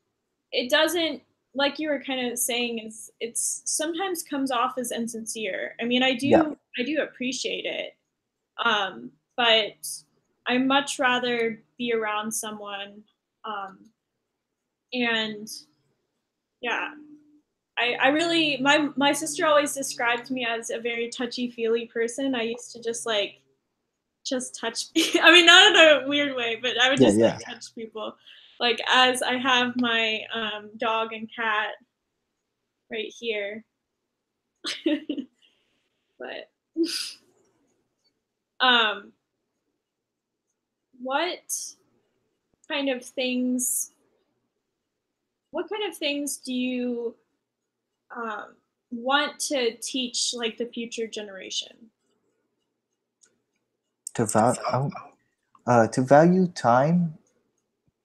it doesn't like you were kind of saying is it's sometimes comes off as insincere. I mean, Yeah. I do appreciate it. But I much rather be around someone and yeah, I really my sister always described me as a very touchy feely person. I used to just touch I mean not in a weird way, but I would Yeah, just yeah. like touch people. Like as I have my dog and cat right here. But um what kind of things what kind of things do you um, want to teach like the future generation? To to value time,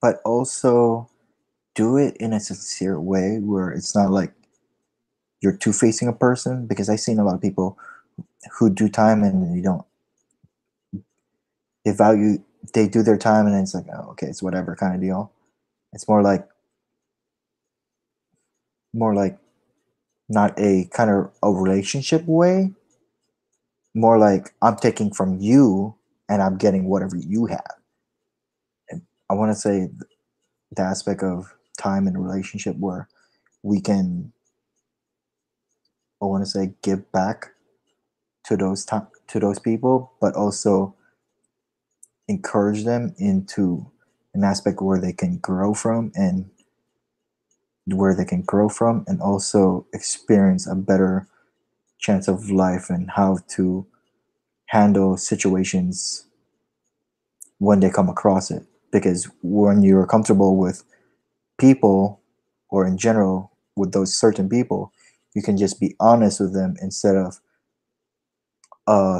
but also do it in a sincere way where it's not like you're two facing a person. Because I've seen a lot of people who do time and they don't they value they do their time and it's like, oh, okay, it's whatever kind of deal. It's more like not a kind of a relationship way, more like I'm taking from you and I'm getting whatever you have. And I want to say the aspect of time in a relationship where we can, I want to say, give back to those people, but also encourage them into an aspect where they can grow from, and also experience a better chance of life and how to handle situations when they come across it. Because when you're comfortable with people, or in general with those certain people, you can just be honest with them instead of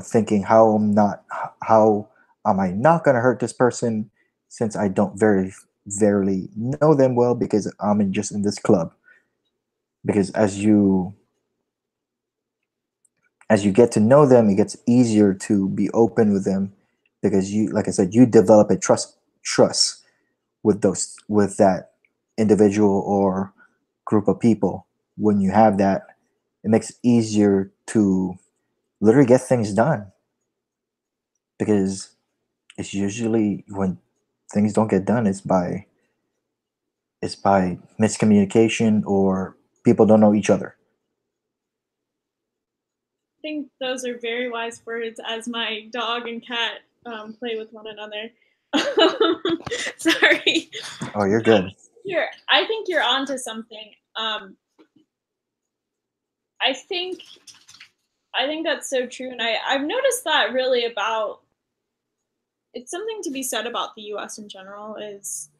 thinking how am I not gonna hurt this person since I don't very know them well because just in this club. Because as you get to know them, it gets easier to be open with them, because you, like I said, you develop a trust with that individual or group of people. When you have that, it makes it easier to literally get things done, because it's usually when things don't get done, it's by miscommunication or people don't know each other. I think those are very wise words as my dog and cat play with one another. Sorry. Oh, you're good. I think you're onto something. I think that's so true, and I've noticed that really about, it's something to be said about the U.S. in general is,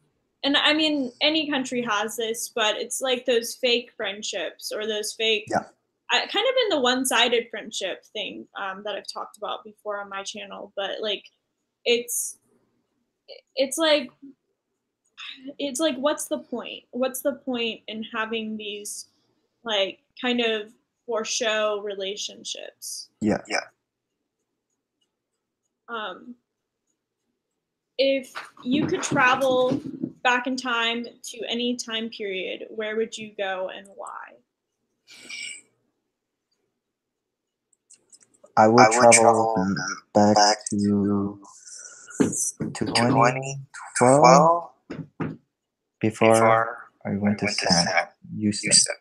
and I mean any country has this, but it's like those fake friendships or those fake, Yeah. kind of in the one-sided friendship thing that I've talked about before on my channel, but like it's it's like it's like what's the point? What's the point in having these like kind of for show relationships? Yeah. Um, if you could travel back in time to any time period, where would you go and why? I would I would travel travel back back to to 2012 2012 before before I I went to went to San San Houston, Houston.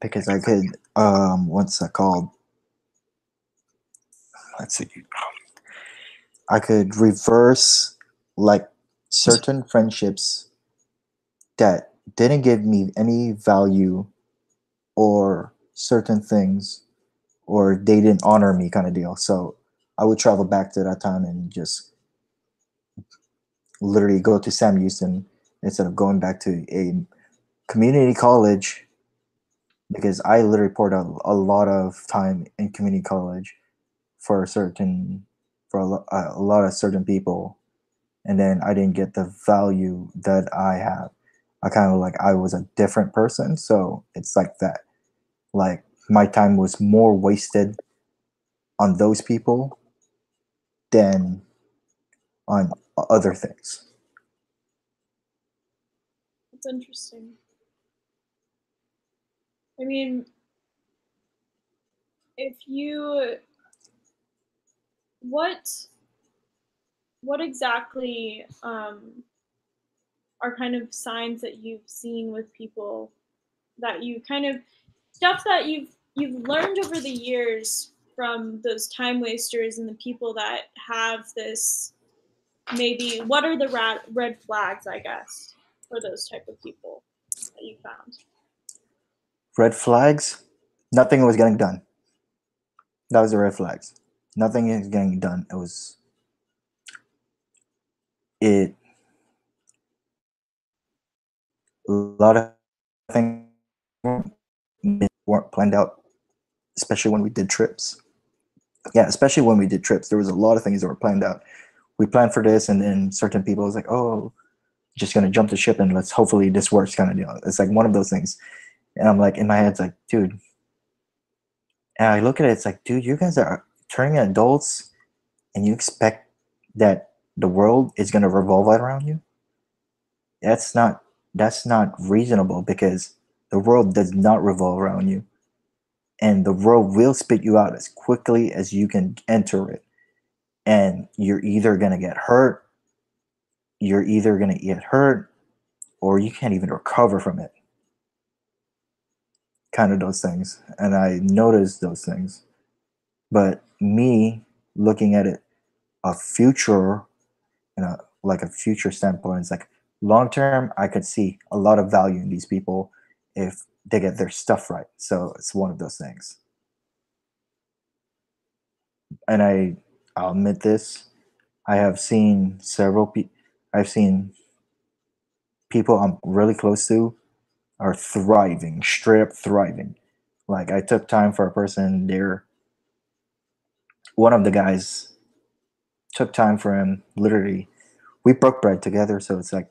because I could what's that called? Let's see. I could reverse like certain friendships that didn't give me any value, or certain things, or they didn't honor me, kind of deal. So I would travel back to that time and just literally go to Sam Houston instead of going back to a community college, because I literally poured out a lot of time in community college for a certain a lot of certain people, and then I didn't get the value that I have. I kind of like I was a different person, so it's like that. Like my time was more wasted on those people than on other things. It's interesting. I mean, if you what exactly are kind of signs that you've seen with people that you kind of stuff that you've learned over the years from those time wasters and the people that have this, maybe what are the red flags, I guess, for those type of people that you found? Red flags, nothing was getting done. That was the red flags. Nothing is getting done. It a lot of things weren't planned out, especially when we did trips. Yeah, especially when we did trips, there was a lot of things that were planned out. We planned for this, and then certain people was like, "Oh, just gonna jump the ship and let's hopefully this works," kind of deal. It's like one of those things, and I'm like in my head, it's like, dude. And I look at it, it's like, dude, you guys are turning adults, and you expect that the world is gonna revolve around you. That's not reasonable, because the world does not revolve around you, and the world will spit you out as quickly as you can enter it, and you're either going to get hurt, or you can't even recover from it. kind of those things, and I noticed those things. But me looking at it a future, like a future standpoint, it's like long term, I could see a lot of value in these people if they get their stuff right. So it's one of those things. And I'll admit this, I have seen I've seen people I'm really close to are thriving, straight up thriving. Like I took time for a person there. One of the guys took time for him. Literally, we broke bread together. So it's like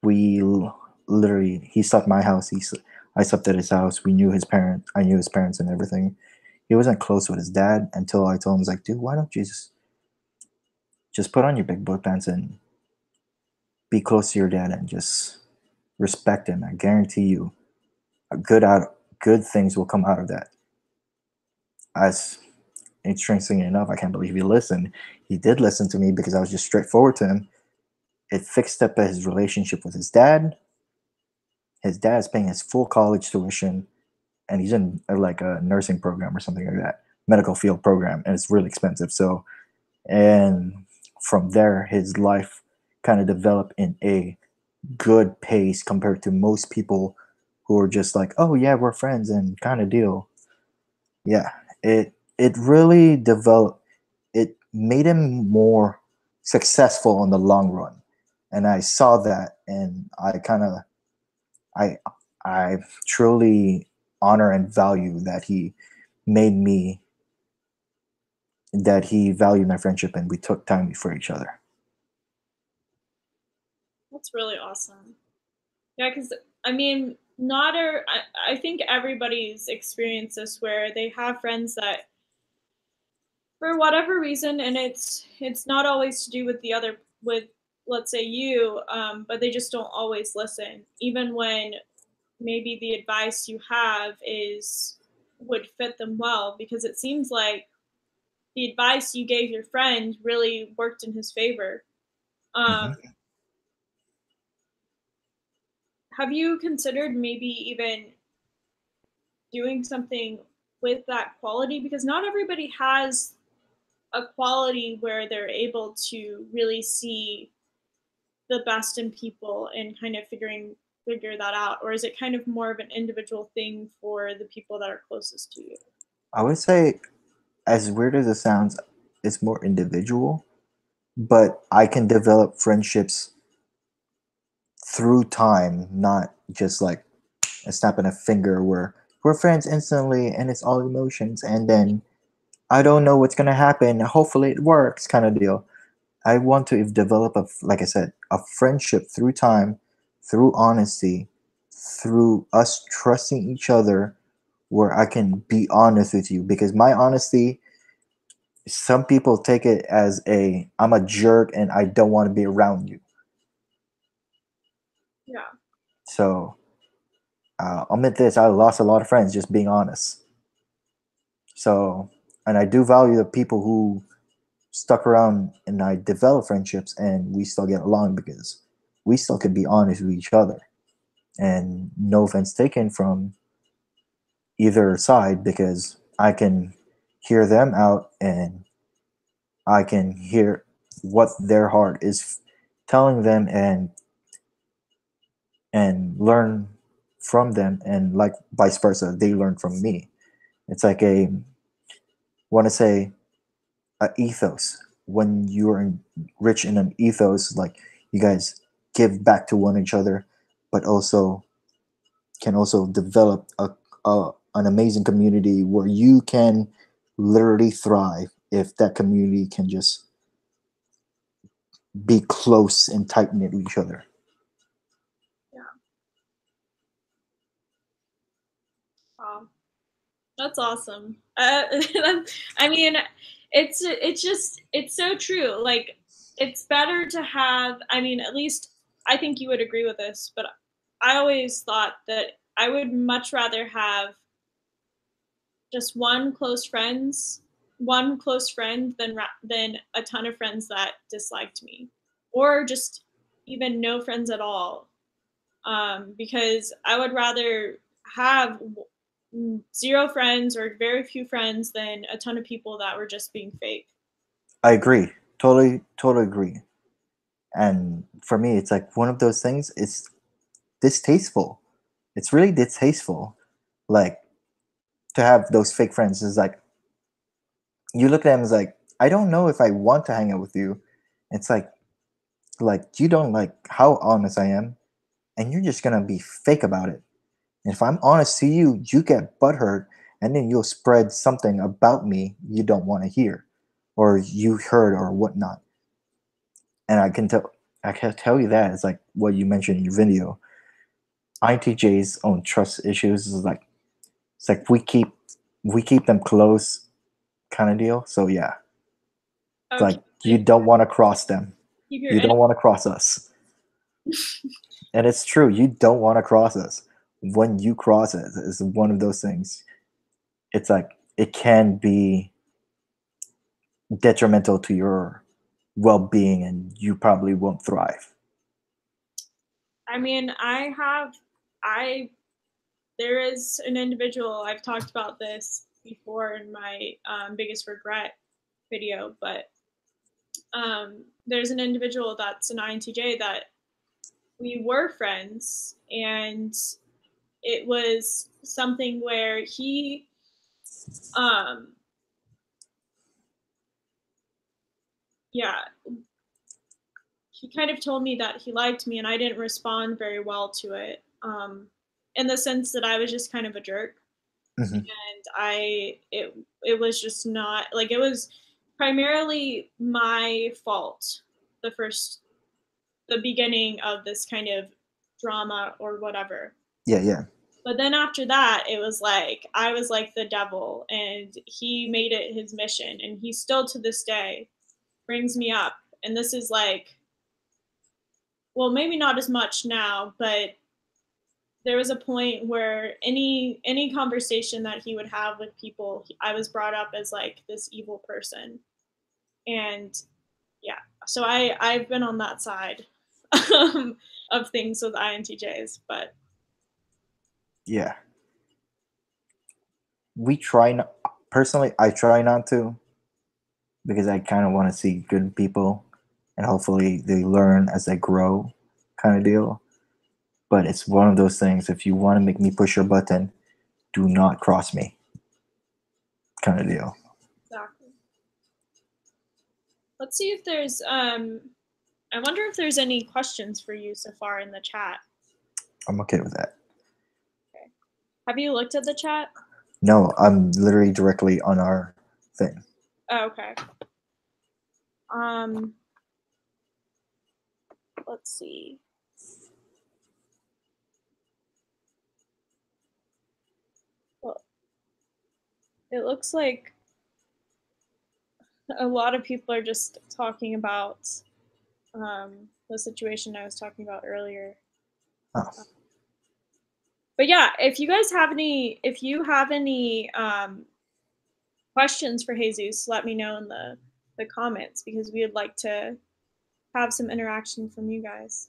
literally he slept at my house. I slept at his house. We knew his parent. I knew his parents and everything. He wasn't close with his dad until I told him, I was like, dude, why don't you just put on your big boy pants and be close to your dad and just respect him. I guarantee you, a good things will come out of that. As interesting enough, I can't believe he listened. He did listen to me because I was just straightforward to him. It fixed up his relationship with his dad. His dad is paying his full college tuition, and he's in like a nursing program or something like that, medical field program, and it's really expensive. So, and from there, his life kind of developed in a good pace compared to most people who are just like, oh yeah, we're friends and kind of deal. Yeah, it really developed. It made him more successful in the long run, and I saw that, and I I truly honor and value that made me he valued my friendship, and we took time for each other. That's really awesome. Yeah, because I mean, not a. I think everybody's experienced this where they have friends that, for whatever reason, and it's not always to do with the other with, let's say you, but they just don't always listen, even when maybe the advice you have is would fit them well, because it seems like the advice you gave your friend really worked in his favor. Um, Mhm. have you considered maybe even doing something with that quality? Because not everybody has a quality where they're able to really see the best in people and kind of figure that out, or is it kind of more of an individual thing for the people that are closest to you? I would say, as weird as it sounds, it's more individual, but I can develop friendships through time, not just like a snap of a finger where we're friends instantly and it's all emotions, and then I don't know what's gonna happen. Hopefully it works, kind of deal. I want to develop like I said, a friendship through time, through honesty, through us trusting each other, where I can be honest with you, because my honesty, some people take it as I'm a jerk and I don't want to be around you. Yeah. So I'll admit this: I lost a lot of friends just being honest. So, and I do value the people who stuck around and I developed friendships and we still get along because we still can be honest with each other. And no offense taken from either side, because I can hear them out and I can hear what their heart is telling them, and learn from them, and like vice versa, they learn from me. It's like want to say a ethos. When you're rich in an ethos, like you guys give back to one each other, but also can also develop an amazing community where you can literally thrive if that community can just be close and tight knit with each other. Yeah. Wow. That's awesome. I mean, it's so true. Like, it's better to have. I mean, at least I think you would agree with this. But I always thought that I would much rather have just one close friend than a ton of friends that disliked me, or just even no friends at all. Because I would rather have zero friends or very few friends than a ton of people that were just being fake. I agree. Totally agree. And for me, it's like one of those things. It's distasteful. It's really distasteful. Like to have those fake friends is like you look at them as like I don't know if I want to hang out with you. It's like you don't like how honest I am, and you're just gonna be fake about it. And if I'm honest to you, you get butthurt, and then you'll spread something about me you don't want to hear, or you heard, or whatnot. And I can tell you that it's like what you mentioned in your video. INTJ's own trust issues is like it's like we keep them close, kind of deal. So yeah, it's Okay, like you don't want to cross them. keep your You don't want to cross us. And it's true. You don't want to cross us. When you cross it, it's one of those things. It's like it can be detrimental to your well-being, and you probably won't thrive. I mean, there is an individual, I've talked about this before in my biggest regret video, but there's an individual that's an INTJ that we were friends, and it was something where um, he kind of told me that he liked me, and I didn't respond very well to it, in the sense that I was just kind of a jerk. Mm-hmm. And it was just not like, it was primarily my fault, the beginning of this kind of drama or whatever. Yeah. But then after that, it was like I was like the devil, and he made it his mission, and he still to this day brings me up. And this is like, well, maybe not as much now, but there was a point where any conversation that he would have with people, I was brought up as like this evil person. And yeah, so I've been on that side of things with INTJs, but Yeah. We try not, personally, I try not to, because I kind of want to see good people, and hopefully they learn as they grow, kind of deal. But it's one of those things. If you want to make me push your button, do not cross me, kind of deal. exactly. Let's see if there's I wonder if there's any questions for you so far in the chat. I'm okay with that. Okay. Have you looked at the chat? No, I'm literally directly on our thing. Oh, okay. Let's see. Well, it looks like a lot of people are just talking about the situation I was talking about earlier. Oh. But yeah, if you have any questions for Jesus, let me know in the comments, because we would like to have some interaction from you guys.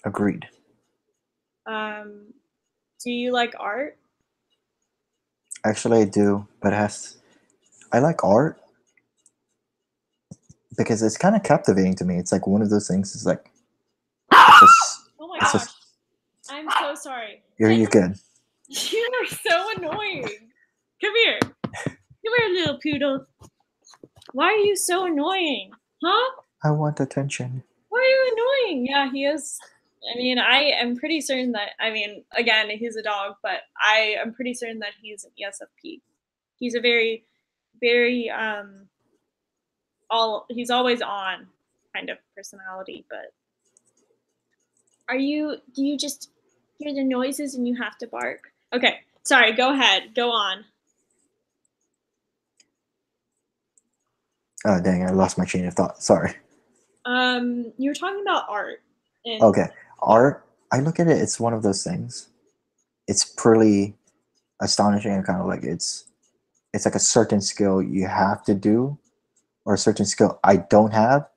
Agreed. Do you like art? Actually, I do, but I like art because it's kind of captivating to me. It's like one of those things. It's like, oh my gosh, I'm so sorry. You're good. You are so annoying. Come here. Come here, little poodle. Why are you so annoying? Huh? I want attention. Why are you annoying? Yeah, he is. I mean, I am pretty certain that, again, he's a dog, but I am pretty certain that he's an ESFP. He's a very, very, he's always on kind of personality, but do you just hear the noises and you have to bark? Okay, sorry, go ahead, go on. Oh, dang, I lost my chain of thought. Sorry. You were talking about art. Okay, art, I look at it, it's one of those things. It's pretty astonishing, and kind of like it's like a certain skill you have to do, or a certain skill I don't have.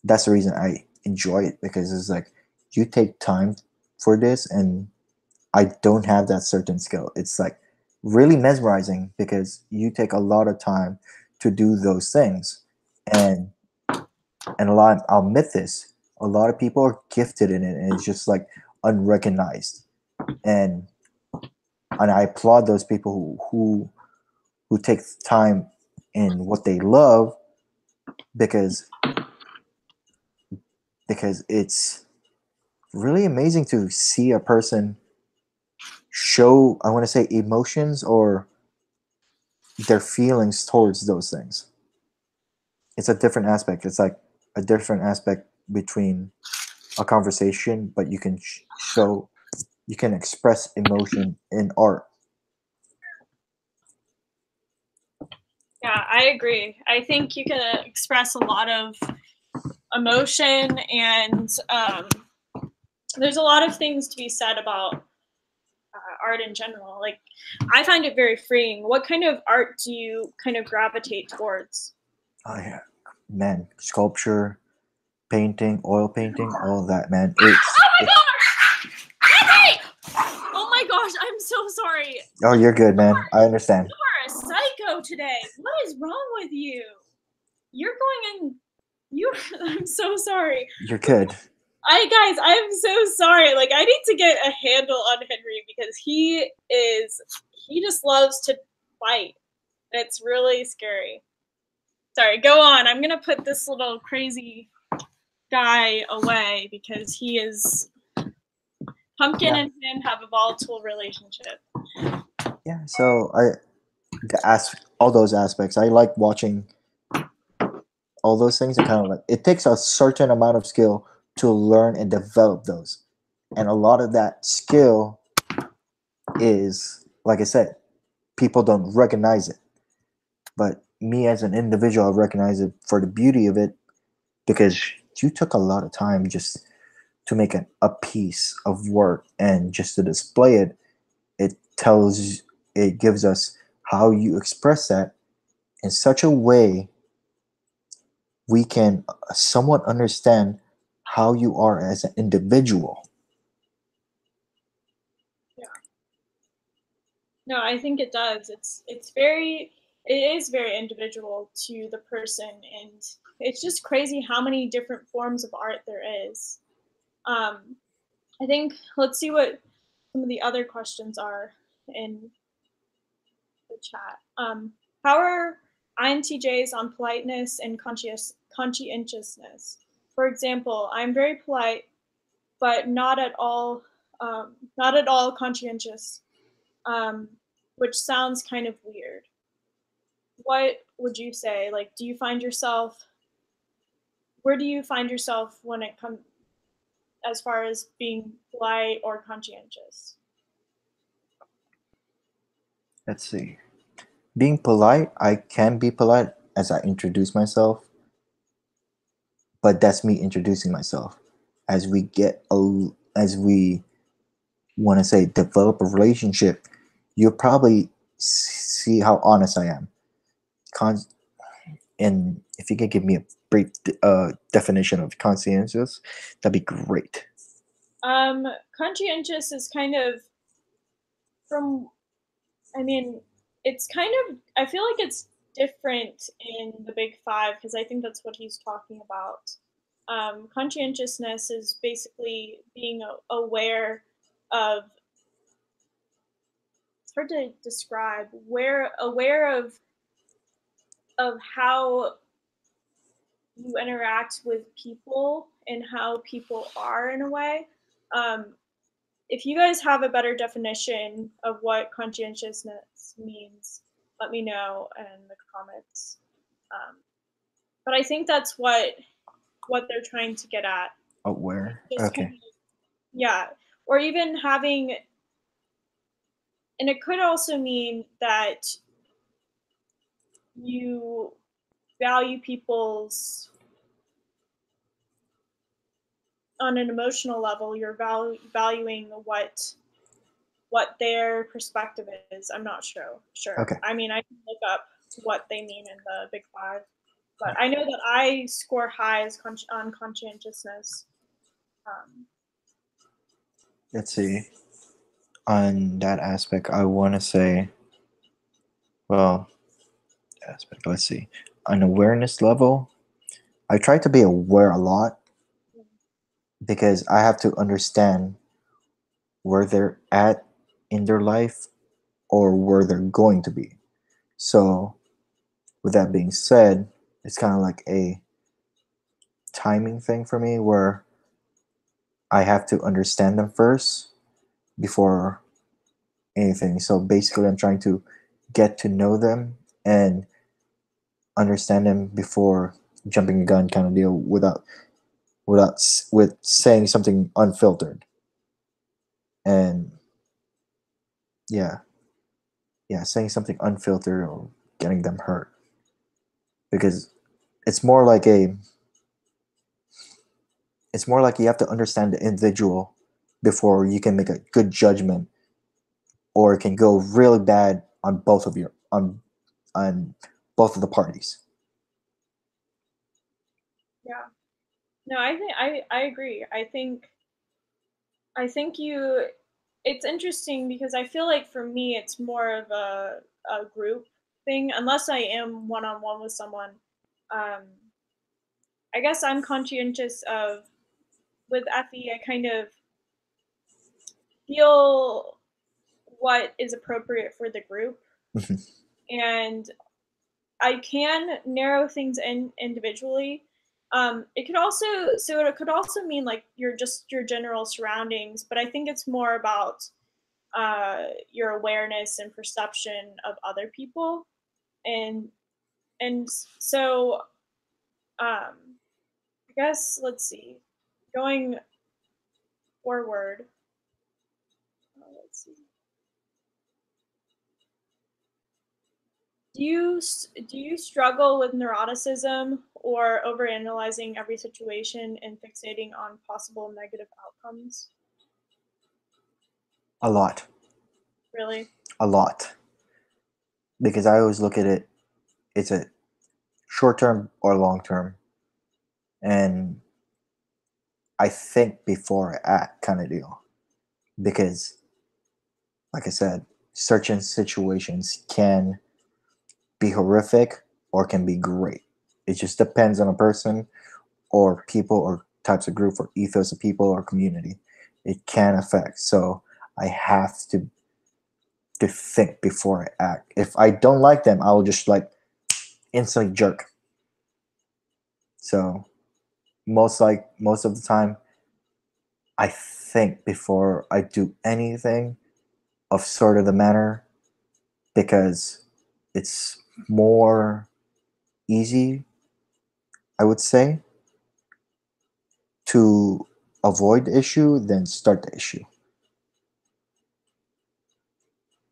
That's the reason I enjoy it, because it's like you take time for this, and I don't have that certain skill. It's like really mesmerizing because you take a lot of time to do those things. And I'll admit this, a lot of people are gifted in it and it's just like unrecognized. And I applaud those people who take time in what they love because it's really amazing to see a person show, I want to say, emotions or their feelings towards those things. It's a different aspect. It's like a different aspect between a conversation, but you can show, you can express emotion in art. Yeah, I agree. I think you can express a lot of emotion, and there's a lot of things to be said about art in general. Like, I find it very freeing. What kind of art do you kind of gravitate towards? Oh yeah, man, sculpture, painting, oil painting, all that, man. It's Oh my gosh, I'm so sorry. oh, you're good, man. I understand. You are a psycho today. What is wrong with you? You're going in. I'm so sorry. You're good. Guys, I'm so sorry. Like, I need to get a handle on Henry because he just loves to fight. It's really scary. Sorry, go on. I'm gonna put this little crazy guy away because he is Pumpkin and him have a volatile relationship. Yeah, so all those aspects. I like watching all those things. And kind of like it takes a certain amount of skill to learn and develop those, and a lot of that skill is, like I said, people don't recognize it. But me as an individual, I recognize it for the beauty of it because you took a lot of time just to make a piece of work and just to display it. It gives us how you express that in such a way we can somewhat understand how you are as an individual. Yeah. No, I think it does. It is very individual to the person, and it's just crazy how many different forms of art there is. I think let's see what some of the other questions are in the chat. How are INTJs on politeness and conscientiousness? For example, I'm very polite, but not at all conscientious, um, which sounds kind of weird. What would you say? Like, do you find yourself? Where do you find yourself when it comes as far as being polite or conscientious? Let's see. Being polite, I can be polite as I introduce myself, but that's me introducing myself. As as we want to say develop a relationship, you'll probably see how honest I am. And if you could give me a brief definition of conscientious, that'd be great. Conscientious is kind of from. I mean, it's kind of. I feel like it's different in the Big Five because I think that's what he's talking about. Conscientiousness is basically being aware of. It's hard to describe. Aware of how you interact with people and how people are in a way. Um, if you guys have a better definition of what conscientiousness means, let me know in the comments. But I think that's what they're trying to get at. Aware. Just Okay. kind of, yeah, or even having, and it could also mean that you value people's on an emotional level. You're valuing what their perspective is. I'm not sure. Okay. I mean, I can look up what they mean in the Big Five, but I know that I score high as on conscientiousness. Let's see. On that aspect, I want to say, well, aspect, let's see. On awareness level, I try to be aware a lot because I have to understand where they're at in their life or where they're going to be. So, with that being said, it's kind of like a timing thing for me where I have to understand them first before anything. So, basically, I'm trying to get to know them and understand them before jumping the gun kind of deal with saying something unfiltered. And yeah, saying something unfiltered or getting them hurt because it's more like a it's more like you have to understand the individual before you can make a good judgment, or it can go really bad on both of your on both of the parties. Yeah. No, I think I agree. I think you it's interesting because I feel like for me it's more of a group thing unless I am one on one with someone. Um, I guess I'm conscientious of with Effie. I kind of feel what is appropriate for the group, and I can narrow things in individually. It could also mean like your general surroundings, but I think it's more about your awareness and perception of other people, and and so I guess let's see, going forward, let's see. Do you struggle with neuroticism or overanalyzing every situation and fixating on possible negative outcomes? A lot, Really? a lot, because I always look at it. It's a short term or long term, and I think before I act kind of deal. Because, like I said, certain situations can be horrific or can be great. It just depends on a person or people or types of group or ethos of people or community. It can affect. So I have to think before I act. If I don't like them, I will just like instantly jerk. So most of the time, I think before I do anything of sort of the manner because it's more easy, I would say, to avoid the issue than start the issue.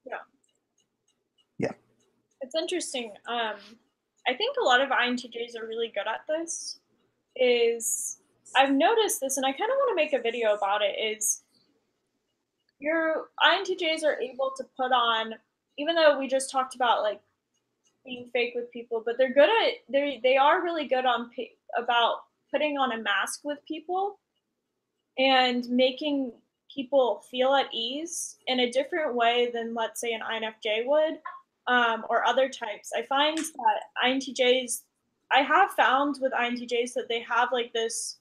Yeah. Yeah. It's interesting. I think a lot of INTJs are really good at this. Is I've noticed this, and I kind of want to make a video about it. Is your INTJs are able to put on, even though we just talked about like being fake with people, but they are really good on about putting on a mask with people and making people feel at ease in a different way than let's say an INFJ would, or other types. I find that INTJs, I have found with INTJs that they have like this,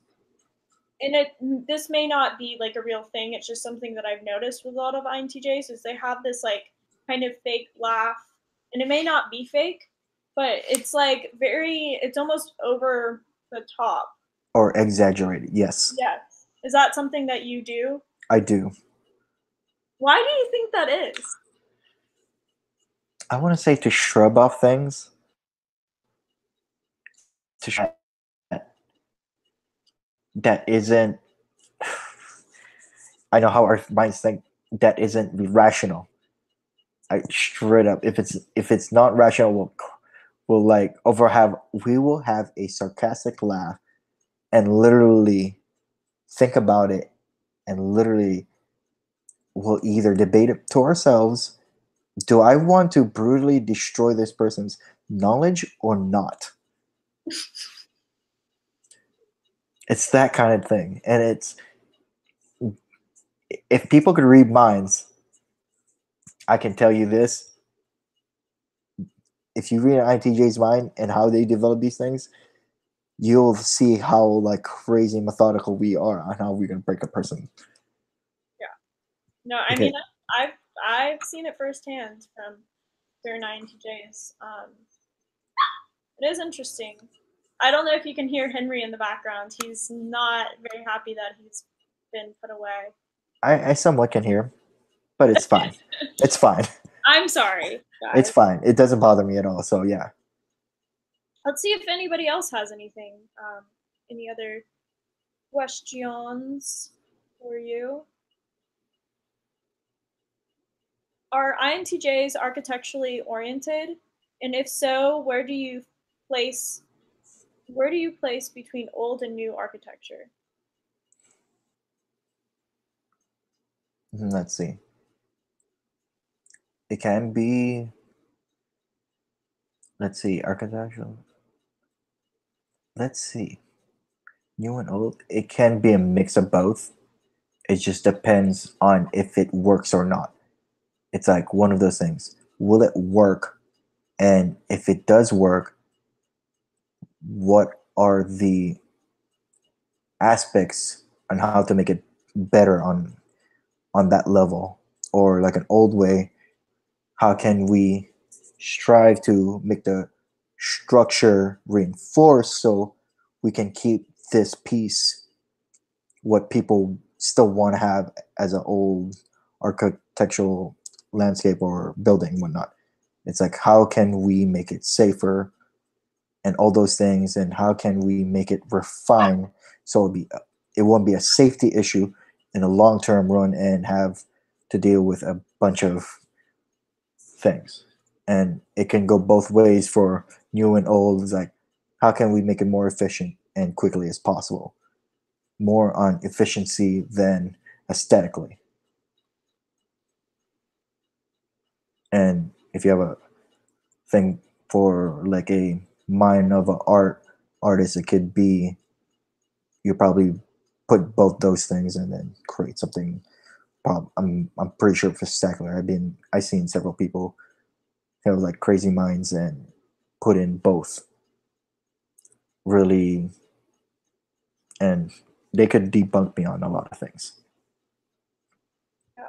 and this may not be like a real thing. It's just something that I've noticed with a lot of INTJs is they have this like kind of fake laugh, and it may not be fake, but it's like it's almost over the top. Or exaggerated. Yes, Yes. Is that something that you do? I do. Why do you think that is? I want to say to shrub off things, to shrub that isn't, I know how our minds think, that isn't rational. I straight up, if it's not rational, we'll like over have we will have a sarcastic laugh and literally think about it and literally we'll either debate it to ourselves. Do I want to brutally destroy this person's knowledge or not? It's that kind of thing. And it's if people could read minds, I can tell you this: if you read an INTJ's mind and how they develop these things, you'll see how like crazy methodical we are on how we're gonna break a person. Yeah. No, I Okay. mean, I've seen it firsthand from certain INTJs. It is interesting. I don't know if you can hear Henry in the background. He's not very happy that he's been put away. I somewhat can hear, but it's fine. It's fine. I'm sorry, It's guys. fine. It doesn't bother me at all. So yeah. Let's see if anybody else has anything. Any other questions for you? Are INTJs architecturally oriented? And if so, place where do you place between old and new architecture? Let's see. It can be. Let's see. Architectural. Let's see. New and old. It can be a mix of both. It just depends on if it works or not. It's like one of those things. Will it work? And if it does work, what are the aspects on how to make it better on that level? Or like an old way, how can we strive to make the structure reinforced so we can keep this piece what people still want to have as an old architectural landscape or building whatnot. It's like how can we make it safer and all those things, and how can we make it refined so it won't be a safety issue in a long term run and have to deal with a bunch of things. And it can go both ways for new and old. It's like how can we make it more efficient and quickly as possible? More on efficiency than aesthetically. And if you have a thing for like a mind of an artist, it could be you probably put both those things and then create something. I'm pretty sure spectacular. I've seen several people have like crazy minds and put in both really, and they could debunk me on a lot of things. Yeah.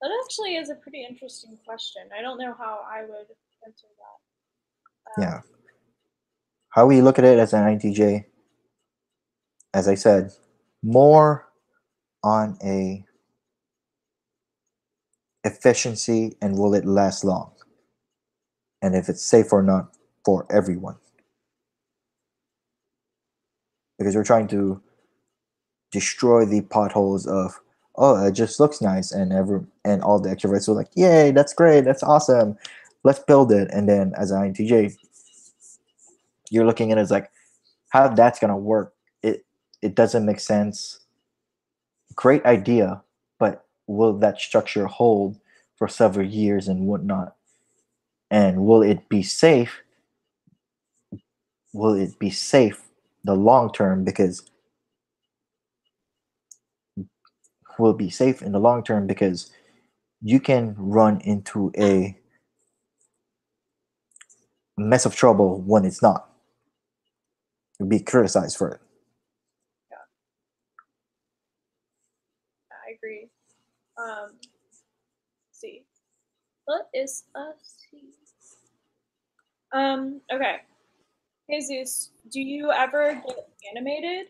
That actually is a pretty interesting question. I don't know how I would answer that. Yeah. How we look at it as an INTJ, as I said, more on a efficiency and will it last long, and if it's safe or not for everyone, because we're trying to destroy the potholes of oh it just looks nice and all the extroverts are like yay that's great that's awesome let's build it, and then as an INTJ you're looking at it as like how that's gonna work. It doesn't make sense. Great idea, but will that structure hold for several years and whatnot? And will it be safe the long term? Because will it be safe in the long term because you can run into a mess of trouble when it's not. You'll be criticized for it. Yeah, I agree. Let's see. What is a C? Okay. Jesus, do you ever get animated?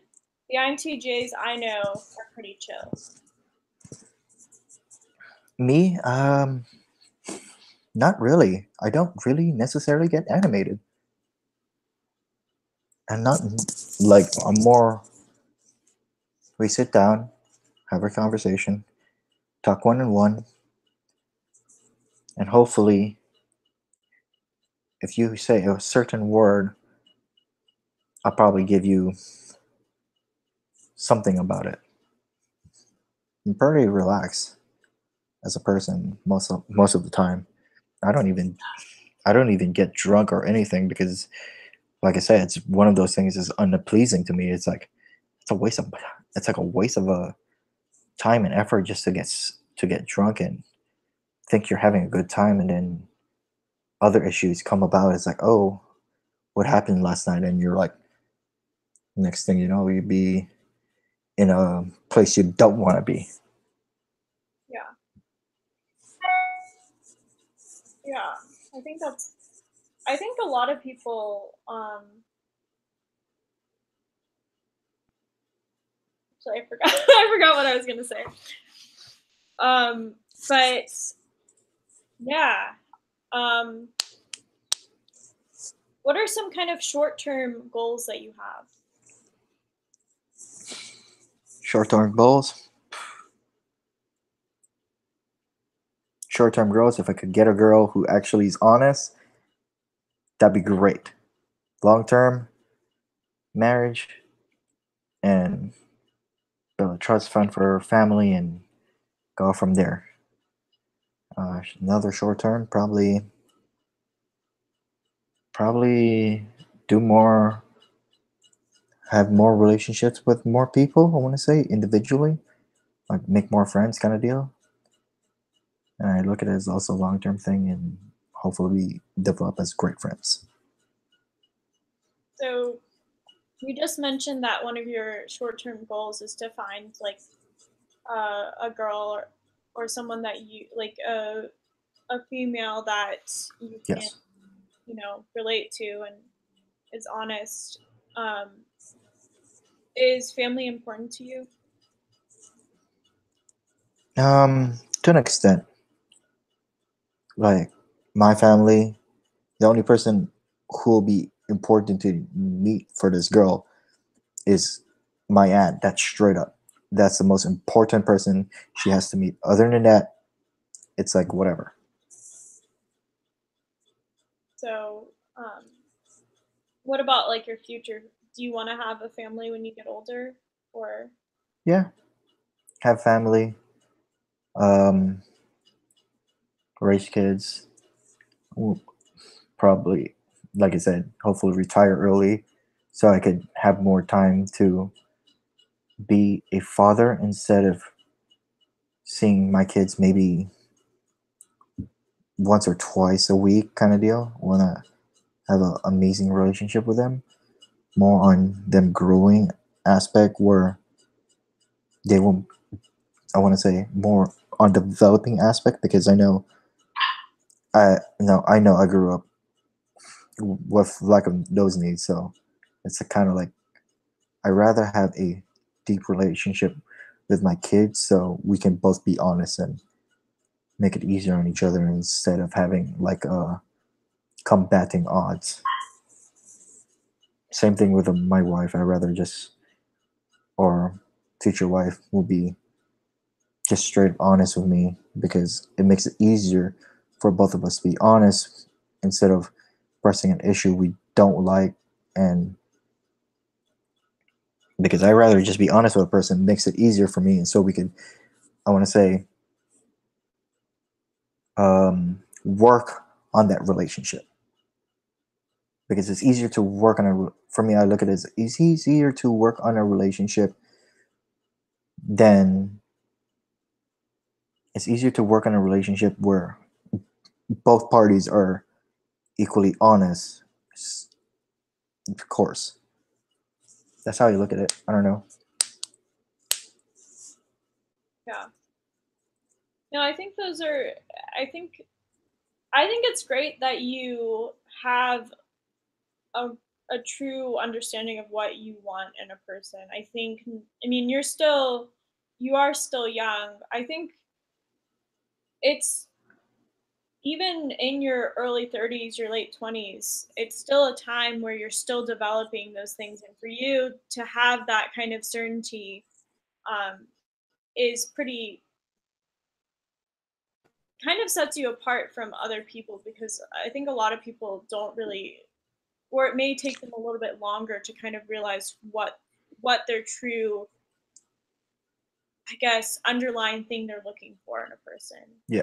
The INTJs I know are pretty chill. Me, not really. I don't really necessarily get animated. And not like I'm more. We sit down, have a conversation, talk one on one, and hopefully, if you say a certain word, I'll probably give you something about it. I'm pretty relaxed as a person most of the time. I don't even I don't even get drunk or anything because, like I said, it's one of those things is unpleasing to me. It's a waste of it's like a waste of a time and effort just to get drunk and think you're having a good time, and then other issues come about. It's like, oh, what happened last night? And you're like, next thing you know, you'd be in a place you don't want to be. Yeah. Yeah. I think a lot of people, so I forgot, I forgot what I was going to say. But yeah. What are some kind of short-term goals that you have? Short-term goals. Short-term goals. If I could get a girl who actually is honest, that'd be great. Long-term, marriage, and build a trust fund for her family, and go from there. Another short-term, probably do more, have more relationships with more people. I want to say individually, like make more friends, kind of deal. And I look at it as also a long-term thing, and hopefully we develop as great friends. So you just mentioned that one of your short-term goals is to find like a girl or someone that you like a female that you can Yes. relate to and is honest. Um, is family important to you? To an extent, like my family, the only person who will be important to meet for this girl is my aunt. That's straight up. That's the most important person she has to meet. Other than that, it's like whatever. So, what about like your future? Do you want to have a family when you get older, or Yeah, have family, um, raise kids. Probably, like I said, hopefully retire early, so I could have more time to be a father instead of seeing my kids maybe once or twice a week kind of deal. Want to have an amazing relationship with them, more on them growing aspect where they will, I want to say more on developing aspect, because I know I grew up with lack of those needs. So it's a kind of like, I rather have a deep relationship with my kids so we can both be honest and make it easier on each other, instead of having like combating odds. Same thing with my wife. I rather just, or future wife, will be just straight honest with me, because it makes it easier for both of us to be honest, instead of pressing an issue we don't like. And because I rather just be honest with a person, makes it easier for me, and so we could, I want to say, work on that relationship, because it's easier to work on for me, I look at it as it's easier to work on a relationship than it's easier to work on a relationship where both parties are equally honest. Of course, that's how you look at it. I don't know. yeah? No, I think those are. I think I think it's great that you have a a true understanding of what you want in a person. I mean, you are still young. I think it's even in your early 30s, your late 20s, it's still a time where you're still developing those things. And for you to have that kind of certainty um, is pretty, kind of sets you apart from other people, because I think a lot of people don't really, or it may take them a little bit longer to kind of realize what their true, I guess, underlying thing they're looking for in a person. Yeah,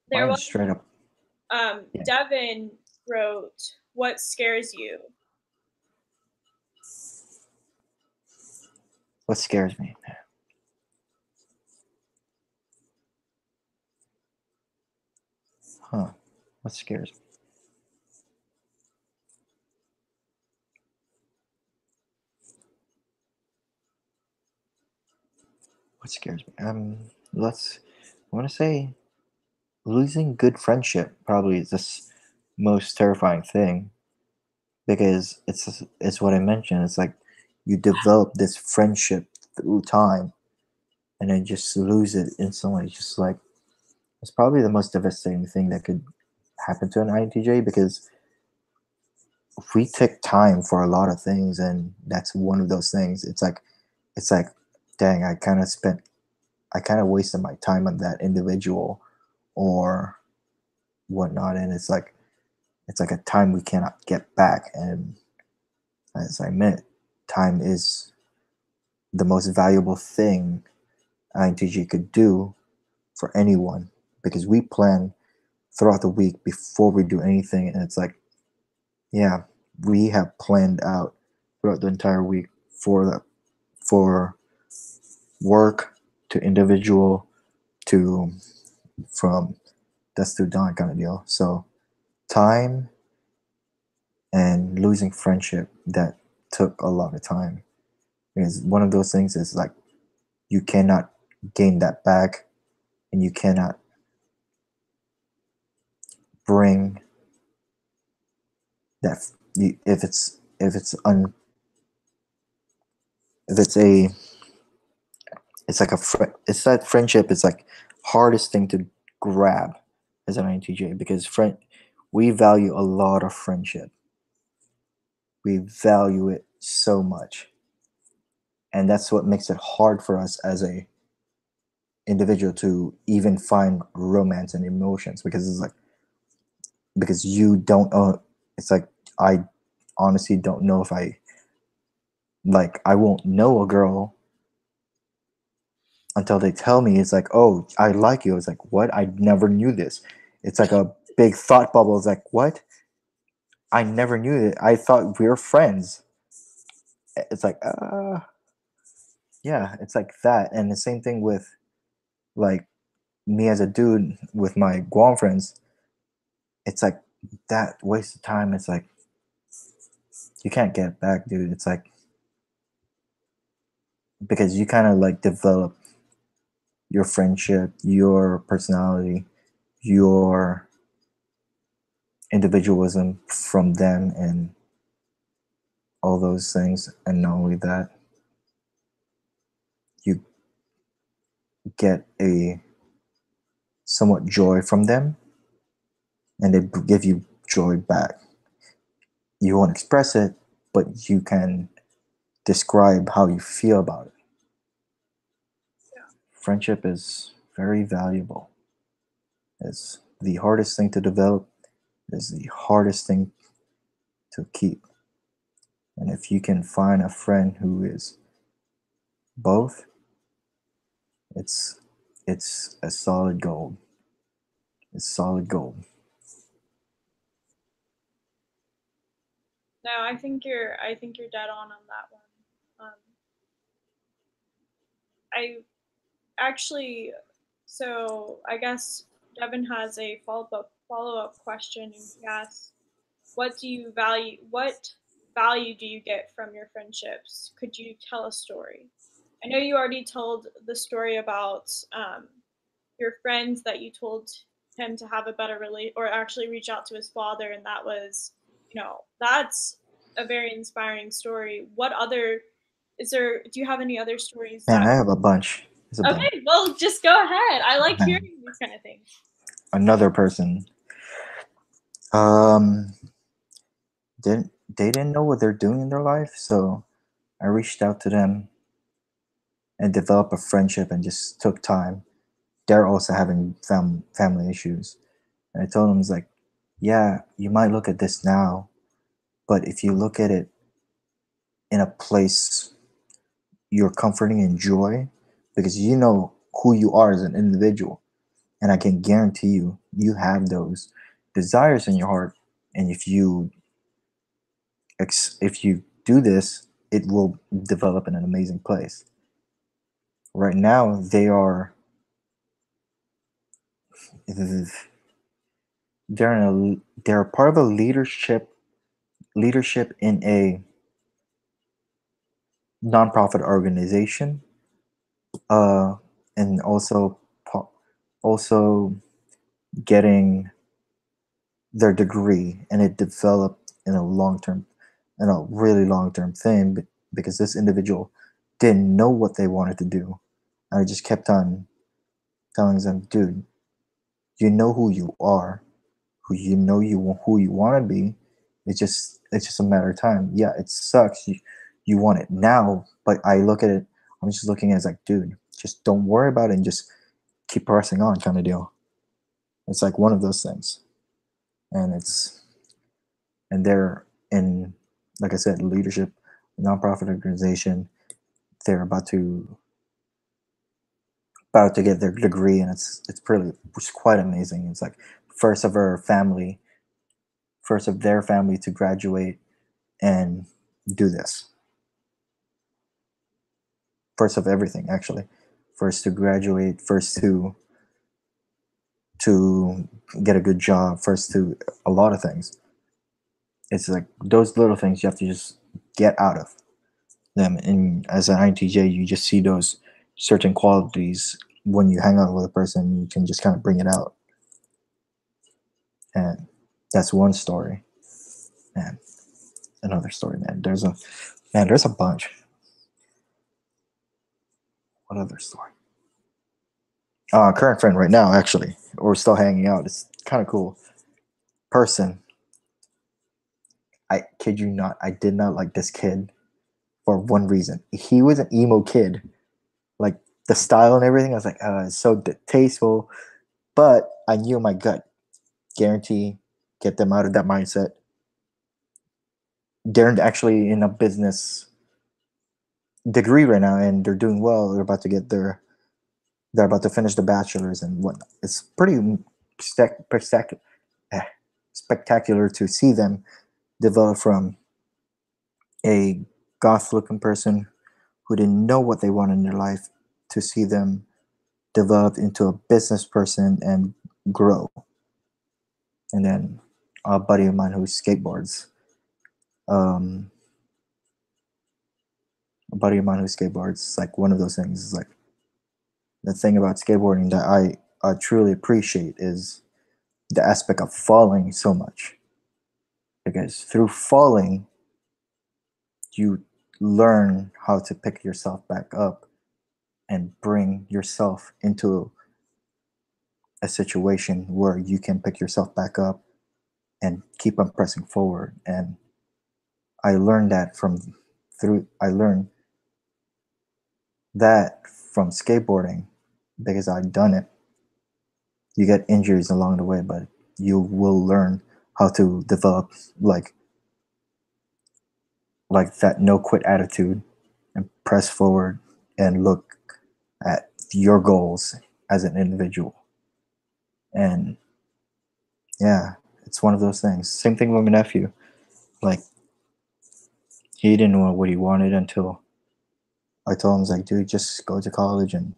There mine was is straight up. Yeah. Devin wrote, "What scares you?" What scares me? Huh. What scares me? What scares me? Let's. I want to say losing good friendship probably is the most terrifying thing because it's what I mentioned. It's like you develop this friendship through time and then just lose it instantly. Just like it's probably the most devastating thing that could happen to an INTJ because we take time for a lot of things, and that's one of those things. It's like, dang, I kind of wasted my time on that individual or whatnot, and it's like a time we cannot get back. And as I meant, time is the most valuable thing INTJ could do for anyone because we plan throughout the week before we do anything, and it's like, yeah, we have planned out throughout the entire week for work to individual to from dusk to dawn kind of deal. So time and losing friendship that took a lot of time because one of those things is like you cannot gain that back and you cannot bring that if it's a it's like it's that friendship is like hardest thing to grab as an INTJ because we value a lot of friendship. We value it so much, and that's what makes it hard for us as a individual to even find romance and emotions because it's like because you don't know. It's like I honestly don't know if I won't know a girl until they tell me. It's like, oh, I like you. It's like, what? I never knew this. It's like a big thought bubble. It's like, what? I never knew it. I thought we were friends. It's like, yeah, it's like that. And the same thing with like me as a dude with my Guam friends. It's like that waste of time. It's like you can't get it back, dude. It's like because you kind of like develop your friendship, your personality, your individualism from them, and all those things. And not only that, you get a somewhat joy from them, and they give you joy back. You won't express it, but you can describe how you feel about it. Friendship is very valuable. It's the hardest thing to develop. It's the hardest thing to keep. And if you can find a friend who is both, it's it's a solid gold. It's solid gold. No, I think you're dead on that one. I actually, so I guess Devin has a follow up question, and he asks, "What do you value? What value do you get from your friendships? Could you tell a story?" I know you already told the story about your friends that you told him to have a better relate or actually reach out to his father, and that was, that's a very inspiring story. What other is there? Do you have any other stories Man, that? I have a bunch. It's a bunch. Okay, well, just go ahead. I like Man, hearing these kind of things. another person. Um, they didn't know what they're doing in their life, so I reached out to them and developed a friendship and just took time. They're also having family issues, and I told them, it's like, yeah, you might look at this now, but if you look at it in a place you're comforting and joy, because you know who you are as an individual, and I can guarantee you, you have those desires in your heart, and if you do this, it will develop in an amazing place. Right now, they are they're part of a leadership in a nonprofit organization, and also getting their degree, and it developed in a really long term thing, because this individual didn't know what they wanted to do. I just kept on telling them, dude, you know who you are, who you want to be. It's just a matter of time. Yeah, it sucks. You want it now, but I look at it. I'm just looking at it as like, dude, just don't worry about it and just keep pressing on, kind of deal. It's like one of those things, and they're in, like I said, leadership, nonprofit organization. They're about to get their degree, and it's quite amazing. It's like first of her family, first of their family to graduate and do this. First of everything, actually. First to graduate, first to get a good job, first to a lot of things. It's like those little things you have to just get out of them. And as an INTJ, you just see those certain qualities when you hang out with a person. You can just kind of bring it out, and that's one story. And another story, man. There's a bunch. What other story? Current friend right now, actually. We're still hanging out. It's kind of cool. Person. I kid you not, I did not like this kid for one reason. He was an emo kid. Like the style and everything, I was like, it's so distasteful. But I knew my gut. Guarantee, get them out of that mindset. They're actually in a business degree right now, and they're doing well. They're about to finish the bachelor's and whatnot. It's pretty spectacular to see them develop from a goth looking person who didn't know what they wanted in their life to see them develop into a business person and grow. And then a buddy of mine who skateboards, um, it's like one of those things. It's like the thing about skateboarding that I truly appreciate is the aspect of falling so much, because through falling you learn how to pick yourself back up and bring yourself into a situation where you can pick yourself back up and keep on pressing forward. And I learned that I learned that from skateboarding, because I'd done it. You get injuries along the way, but you will learn how to develop like that no quit attitude and press forward and look at your goals as an individual. And yeah, it's one of those things. Same thing with my nephew. Like, he didn't know what he wanted until I told him, I was like, dude, just go to college and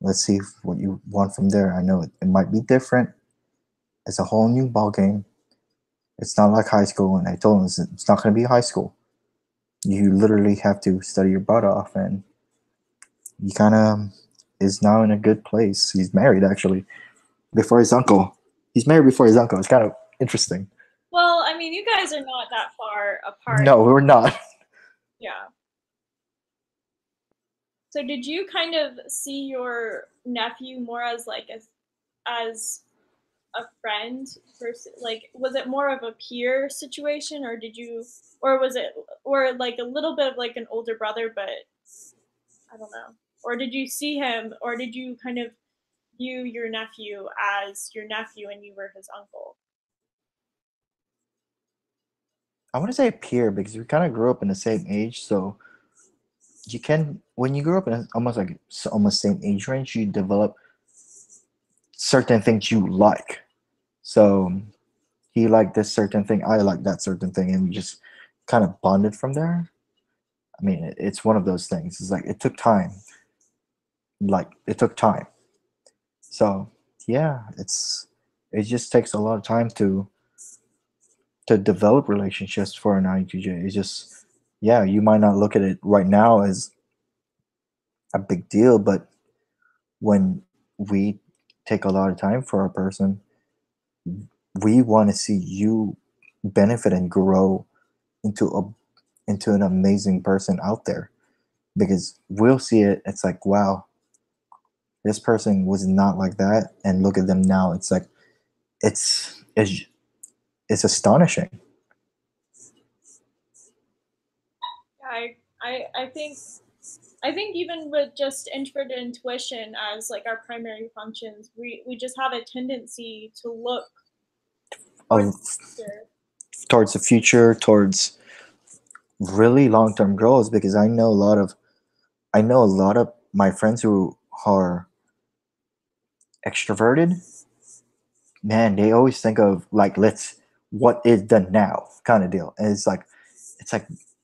let's see what you want from there. I know it might be different. It's a whole new ball game. It's not like high school. And I told him it's not going to be high school. You literally have to study your butt off, and he kind of is now in a good place. He's married, actually, before his uncle. He's married before his uncle. It's kind of interesting. Well, I mean, you guys are not that far apart. No, we're not. Yeah. So did you kind of see your nephew more as like as a friend versus, like, was it more of a peer situation, or was it, or like a little bit of like an older brother, but I don't know. Or did you see him, or did you kind of view your nephew as your nephew and you were his uncle? I want to say peer because we kind of grew up in the same age. So you can, when you grow up in almost like almost same age range, you develop certain things you like. So he liked this certain thing, I like that certain thing, and we just kind of bonded from there. I mean, it's one of those things. It's like it took time. Like it took time. So yeah, it just takes a lot of time to develop relationships for an INTJ. It's just, yeah, you might not look at it right now as a big deal, but when we take a lot of time for a person, we want to see you benefit and grow into an amazing person out there, because we'll see it. It's like, wow, this person was not like that, and look at them now. It's like, it's it's astonishing. I think even with just introvert intuition as like our primary functions, we just have a tendency to look towards Of the future. towards the future, towards really long-term goals, because I know a lot of my friends who are extroverted, man, they always think of like, let's, what is the now kind of deal. And it's like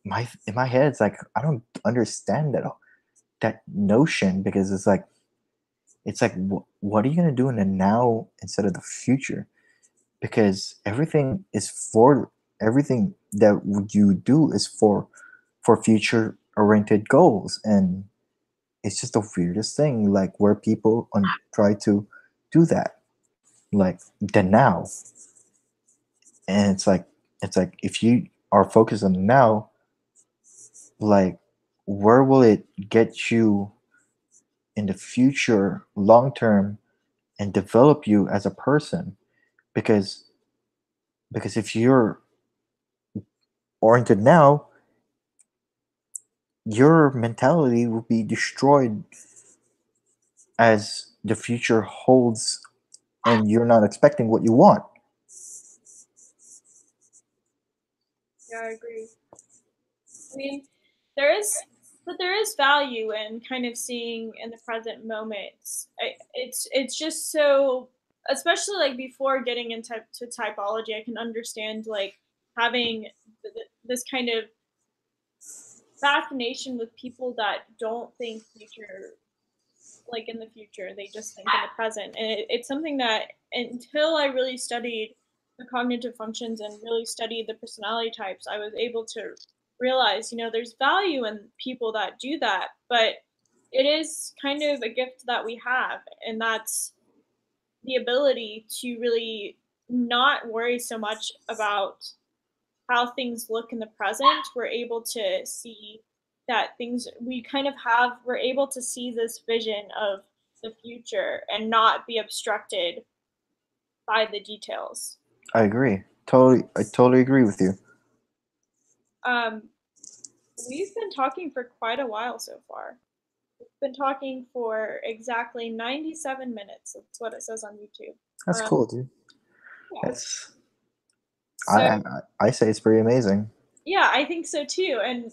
my in my head, it's like, I don't understand that notion, because it's like, what are you going to do in the now instead of the future? Because everything that you do is for future oriented goals. And it's just the weirdest thing, like, where people try to do that, like, the now. And it's like, if you are focused on the now, like, where will it get you in the future long term, and develop you as a person? because because if you're oriented now, your mentality will be destroyed as the future holds, and you're not expecting what you want. Yeah, I agree. I mean, there is, but there is value in kind of seeing in the present moment. It's just so, especially like before getting into to typology, I can understand like having this kind of fascination with people that don't think future, like in the future, they just think in the present. And it's something that until I really studied the cognitive functions and really studied the personality types, I was able to realize, there's value in people that do that, but it is kind of a gift that we have, and that's the ability to really not worry so much about how things look in the present. We're able to see that things we kind of have, we're able to see this vision of the future and not be obstructed by the details. I agree. I totally agree with you. Um, we've been talking for quite a while so far. We've been talking for exactly 97 minutes. That's what it says on YouTube. That's Um, cool, dude. yeah. That's So I say it's pretty amazing. yeah, I think so too. And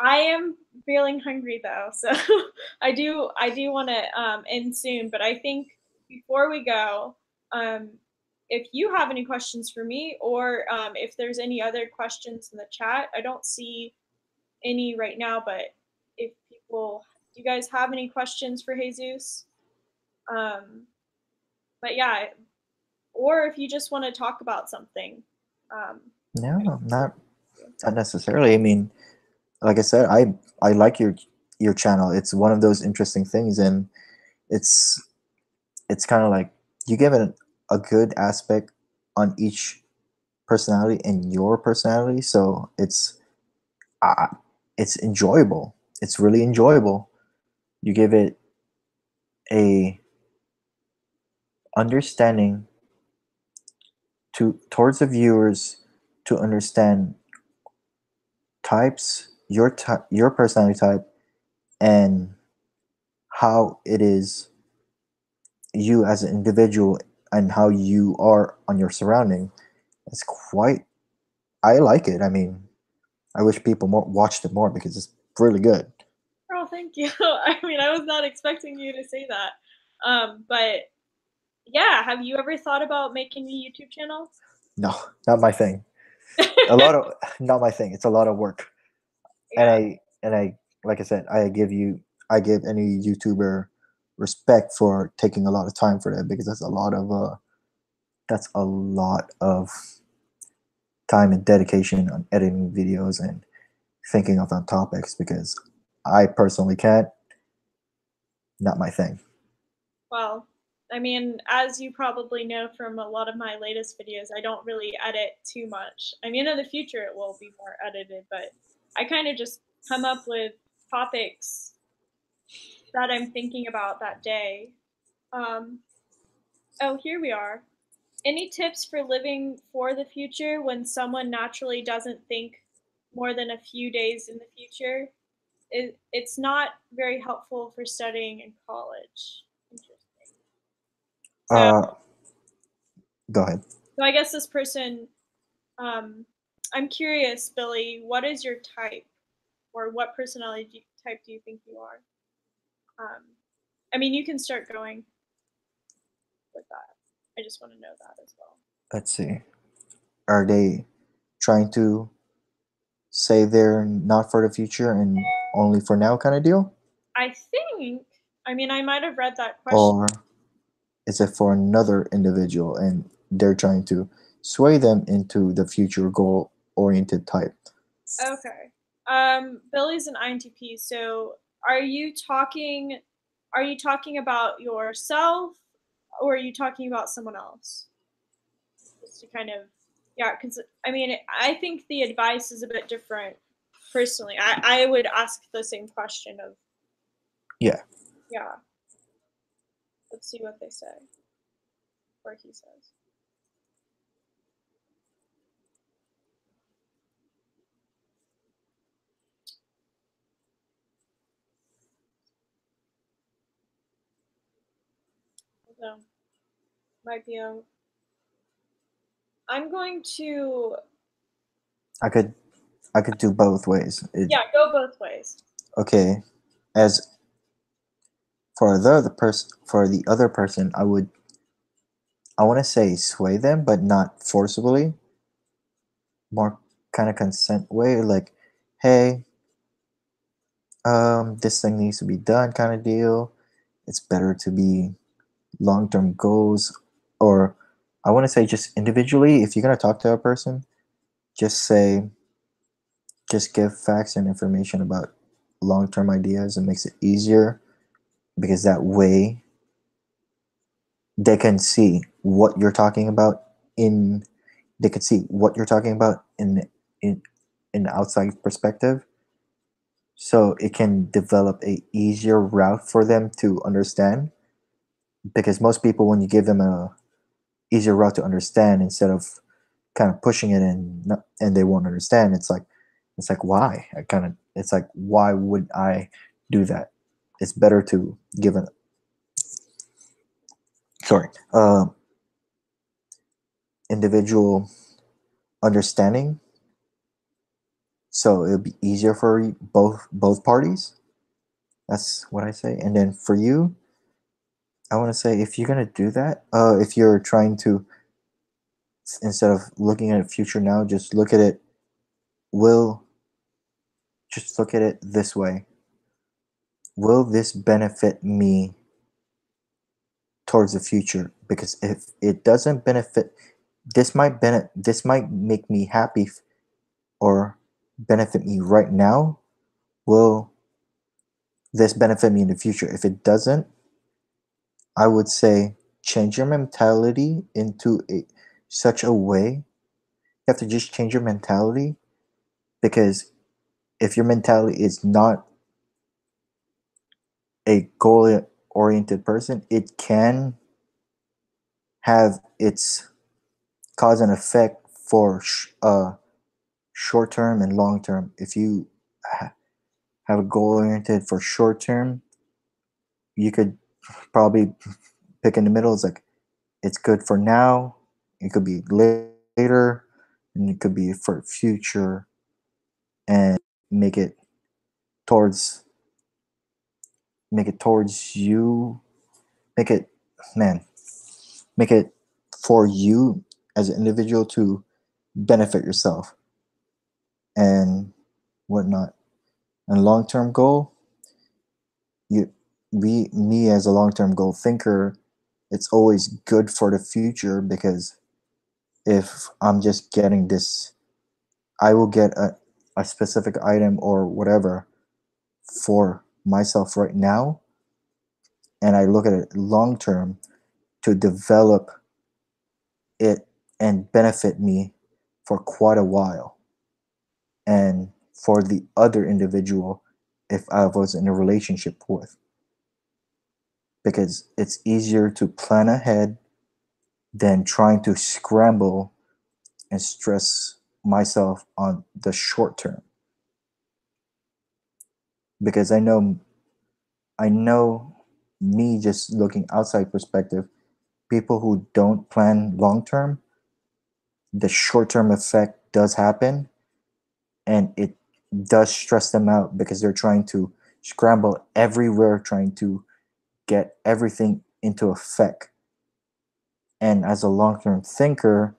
I am feeling hungry though, so I do want to end soon. But I think before we go, um, if you have any questions for me, or if there's any other questions in the chat, I don't see any right now. But if people, do you guys have any questions for Jesus? Um, but yeah, or if you just want to talk about something. Um, No, not necessarily. I mean, like I said, I like your channel. It's one of those interesting things, and it's it's kind of like, you give it a good aspect on each personality and your personality, so uh, it's enjoyable. It's really enjoyable. You give it a understanding towards the viewers, to understand types, your personality type, and how it is you as an individual, and how you are on your surrounding. It's quite, I like it. I mean, I wish people more watched it more, because it's really good. Oh, thank you. I mean, I was not expecting you to say that. But yeah, have you ever thought about making a YouTube channel? No, not my thing. A lot of Not my thing. It's a lot of work. And Yeah. I like I said, I give any YouTuber respect for taking a lot of time for that, because that's a lot of time and dedication on editing videos and thinking of on topics, because I personally can't. Not my thing. Well, I mean, as you probably know from a lot of my latest videos, I don't really edit too much. I mean, in the future it will be more edited, but I kind of just come up with topics that I'm thinking about that day. Um, oh, here we are. Any tips for living for the future when someone naturally doesn't think more than a few days in the future? It's not very helpful for studying in college. Interesting. So, Uh, Go ahead. so I guess this person, I'm curious, Billy, what is your type, or what personality type do you think you are? Um, I mean, you can start going with that. I just want to know that as well. Let's see. Are they trying to say they're not for the future and only for now kind of deal? I think, I mean, I might have read that question. Or is it for another individual and they're trying to sway them into the future goal oriented type? Okay. Billy's an INTP, so are you talking are you talking about yourself, or are you talking about someone else? Just to kind of, yeah, because I mean, I think the advice is a bit different. Personally, I would ask the same question of, Yeah. yeah. Let's see what they say, or he says. So might be a. I'm going to, I could do both ways. yeah, go both ways. Okay. As for the other person, I want to say sway them, but not forcibly. More kind of consent way, like, hey, this thing needs to be done, kind of deal. It's better to be long-term goals, or I want to say just individually. If you're gonna talk to a person, just say, just give facts and information about long-term ideas. It makes it easier, because that way they can see what you're talking about in they could see what you're talking about in in the outside perspective, so it can develop a easier route for them to understand, because most people, when you give them a easier route to understand instead of kind of pushing it and they won't understand, it's like why I kind of it's like, why would I do that? It's better to give an sorry individual understanding, so it'll be easier for both parties. That's what I say. And then for you, I want to say, if you're gonna do that, if you're trying to, instead of looking at the future now, will just look at it this way: will this benefit me towards the future? Because if it doesn't benefit, this might make me happy, or benefit me right now. Will this benefit me in the future? If it doesn't, I would say change your mentality into such a way. You have to just change your mentality, because if your mentality is not a goal oriented person, it can have its cause and effect for short term and long term. If you have a goal oriented for short term, you could probably pick in the middle. It's like, it's good for now, it could be later, and it could be for future, and make it towards make it towards you make it man make it for you as an individual to benefit yourself and whatnot. And long term goal, you me as a long-term goal thinker, it's always good for the future, because if I'm just getting this, I will get a specific item or whatever for myself right now, and I look at it long term to develop it and benefit me for quite a while. And for the other individual, if I was in a relationship with, because it's easier to plan ahead than trying to scramble and stress myself on the short term. Because I know me, just looking outside perspective, people who don't plan long term, the short term effect does happen, and it does stress them out because they're trying to scramble everywhere, trying to get everything into effect. And as a long term thinker,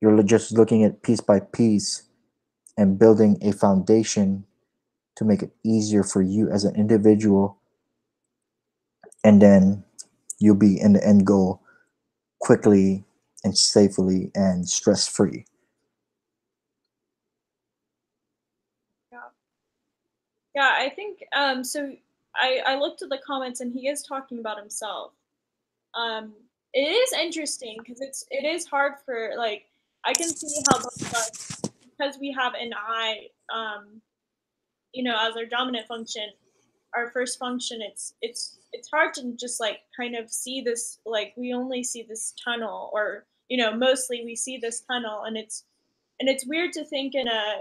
you're just looking at piece by piece and building a foundation to make it easier for you as an individual, and then you'll be in the end goal quickly and safely and stress free. Yeah. Yeah, I think so I looked at the comments and he is talking about himself. Um it is interesting because it is hard for, like, I can see how both of us, because we have an I, as our dominant function, our first function, it's hard to just like kind of see this, like we only see this tunnel, or mostly we see this tunnel, and it's weird to think in a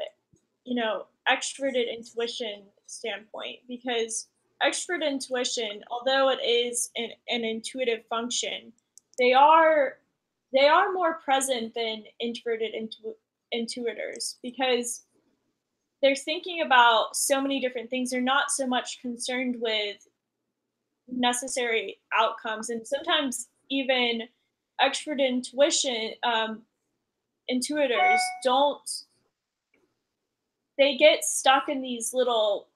extroverted intuition standpoint, because extroverted intuition, although it is an intuitive function, they are they are more present than introverted intuitors, because they're thinking about so many different things. They're not so much concerned with necessary outcomes, and sometimes even extrovert intuition intuitors don't, they get stuck in these little,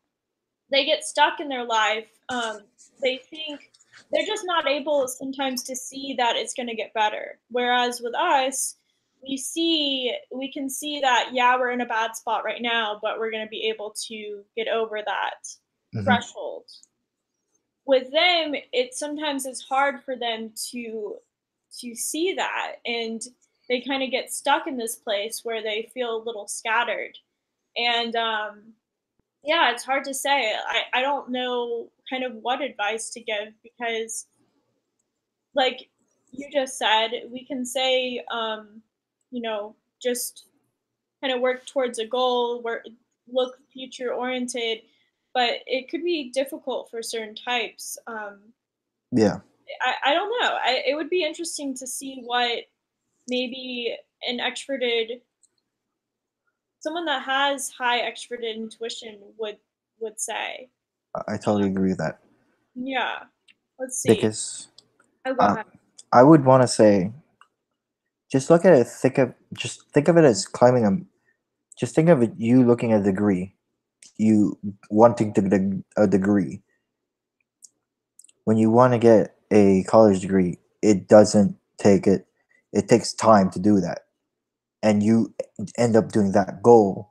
they get stuck in their life. They think they're just not able sometimes to see that it's going to get better. Whereas with us, we can see that, yeah, we're in a bad spot right now, but we're going to be able to get over that Mhm. threshold. With them, it sometimes is hard for them to see that, and they kind of get stuck in this place where they feel a little scattered. And yeah, it's hard to say. I don't know kind of what advice to give, because, like you just said, we can say, just kind of work towards a goal, work, look future oriented, but it could be difficult for certain types. Yeah, I don't know. It would be interesting to see what maybe an extroverted, someone that has high extroverted intuition would say. I totally agree with that, Yeah. Let's see. because Oh, go uh, ahead. I would want to say, just look at it. Just think of it as climbing a. Just think of it, you looking at a degree, you wanting to get a degree. When you want to get a college degree, it doesn't take it. It takes time to do that, and you end up doing that goal,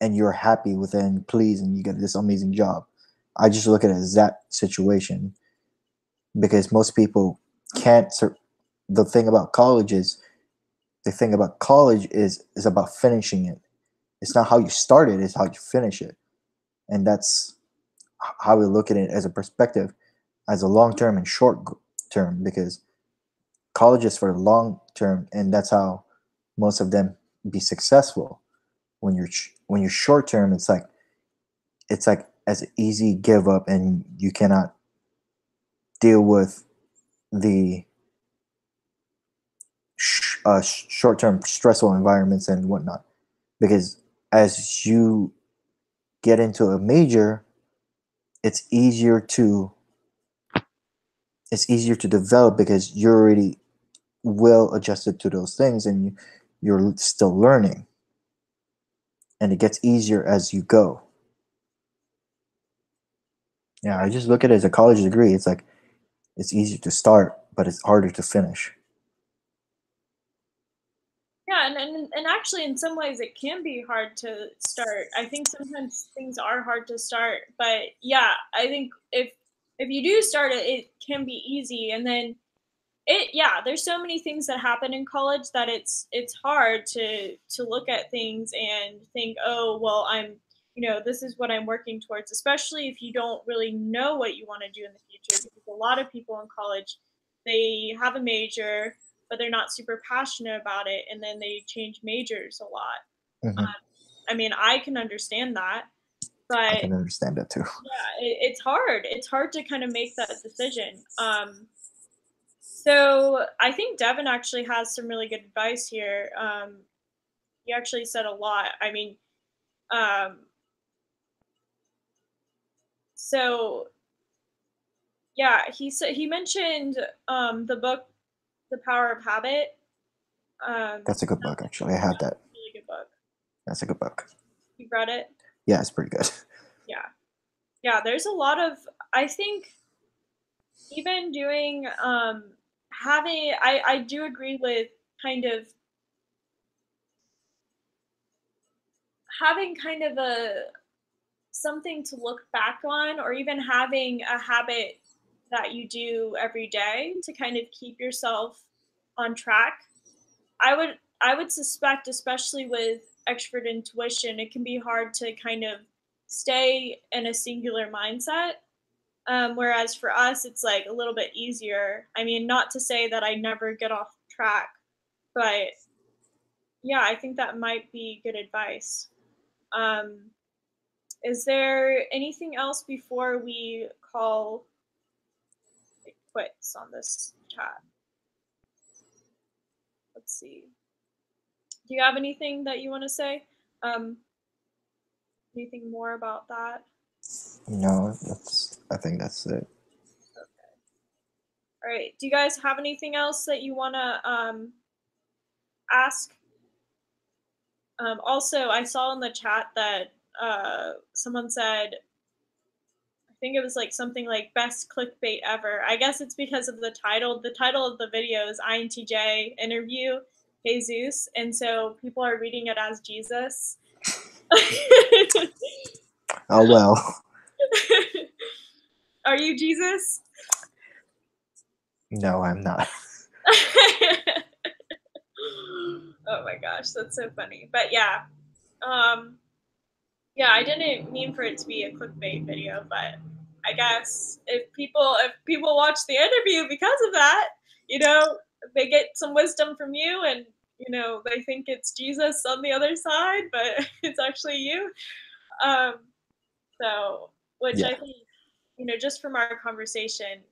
and you're happy with it and pleased, and you get this amazing job. I just look at it as that situation, because most people can't. The thing about college is is about finishing it. It's not how you start it; it's how you finish it, and that's how we look at it as a perspective, as a long term and short term, because college is for long term, and that's how most of them be successful. When you're short term, it's like as an easy give up, and you cannot deal with the short term stressful environments and whatnot, because as you get into a major, it's easier to develop, because you're already well adjusted to those things, and you're still learning, and it gets easier as you go. Yeah, I just look at it as a college degree. It's like it's easier to start, but it's harder to finish. Yeah, and actually, in some ways, it can be hard to start. I think sometimes things are hard to start, but yeah, I think if you do start it, it can be easy, and then yeah, there's so many things that happen in college that it's hard to look at things and think, oh, well, this is what I'm working towards, especially if you don't really know what you want to do in the future, because a lot of people in college, they have a major, but they're not super passionate about it, and then they change majors a lot. Hmm. I mean, I can understand that, I but can understand that too. yeah, it's hard. It's hard to kind of make that decision. So I think Devin actually has some really good advice here. He actually said a lot. I mean, um, so yeah, he mentioned the book, The Power of Habit. That's a good book, actually. I have that. Really good book. That's a good book. You read it? Yeah, it's pretty good. Yeah, yeah. There's a lot of, I think, even doing having. I do agree with kind of having kind of a something to look back on, or even having a habit that you do every day to kind of keep yourself on track. I would suspect, especially with extrovert intuition, it can be hard to kind of stay in a singular mindset. Whereas for us, it's like a little bit easier. I mean, not to say that I never get off track, but yeah, I think that might be good advice. Um, Is there anything else before we call it quits on this chat? Let's see. Do you have anything that you want to say? Um, Anything more about that? No, I think that's it. Okay. All right. Do you guys have anything else that you want to ask? Also, I saw in the chat that someone said, I think it was like something like best clickbait ever. I guess it's because of the title. The title of the video is INTJ interview Jesus, and so people are reading it as Jesus. Oh well. Are you Jesus? No, I'm not. Oh my gosh, that's so funny. But yeah, um, yeah, I didn't mean for it to be a clickbait video, but I guess if people watch the interview because of that, they get some wisdom from you, and they think it's Jesus on the other side, but it's actually you. Um, so, which Yeah. I think, just from our conversation,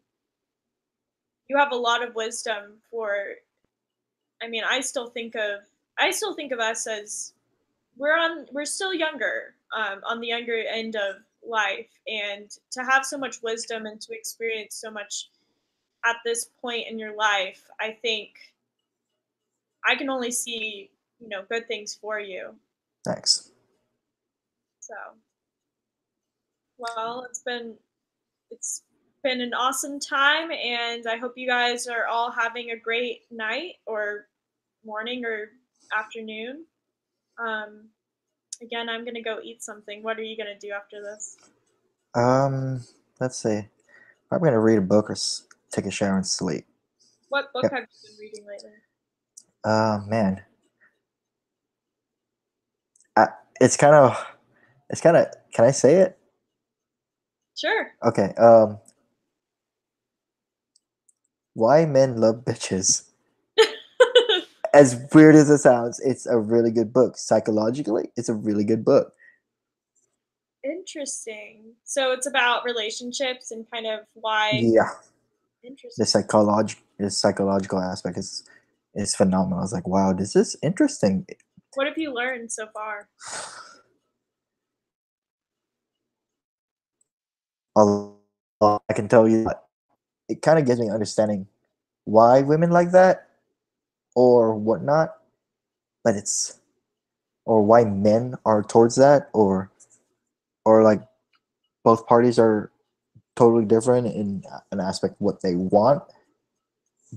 you have a lot of wisdom for. I mean, I still think of us as we're still younger, on the younger end of life, and to have so much wisdom and to experience so much at this point in your life, I think I can only see good things for you. Thanks. So, well, it's been an awesome time, and I hope you guys are all having a great night or morning or afternoon. um, Again, I'm gonna go eat something. What are you gonna do after this? Let's see. I'm gonna read a book or take a shower and sleep. What book Yep. have you been reading lately? Man, I, it's kind of, Can I say it? Sure. Okay. Why Men Love Bitches. As weird as it sounds, it's a really good book. Psychologically, it's a really good book. Interesting. So it's about relationships and kind of why. Yeah, Interesting. the psychological aspect is phenomenal. I was like, wow, this is interesting. What have you learned so far? A lot, I can tell you that it kind of gives me understanding why women like that or whatnot, but it's or why men are towards that or like both parties are totally different in an aspect what they want,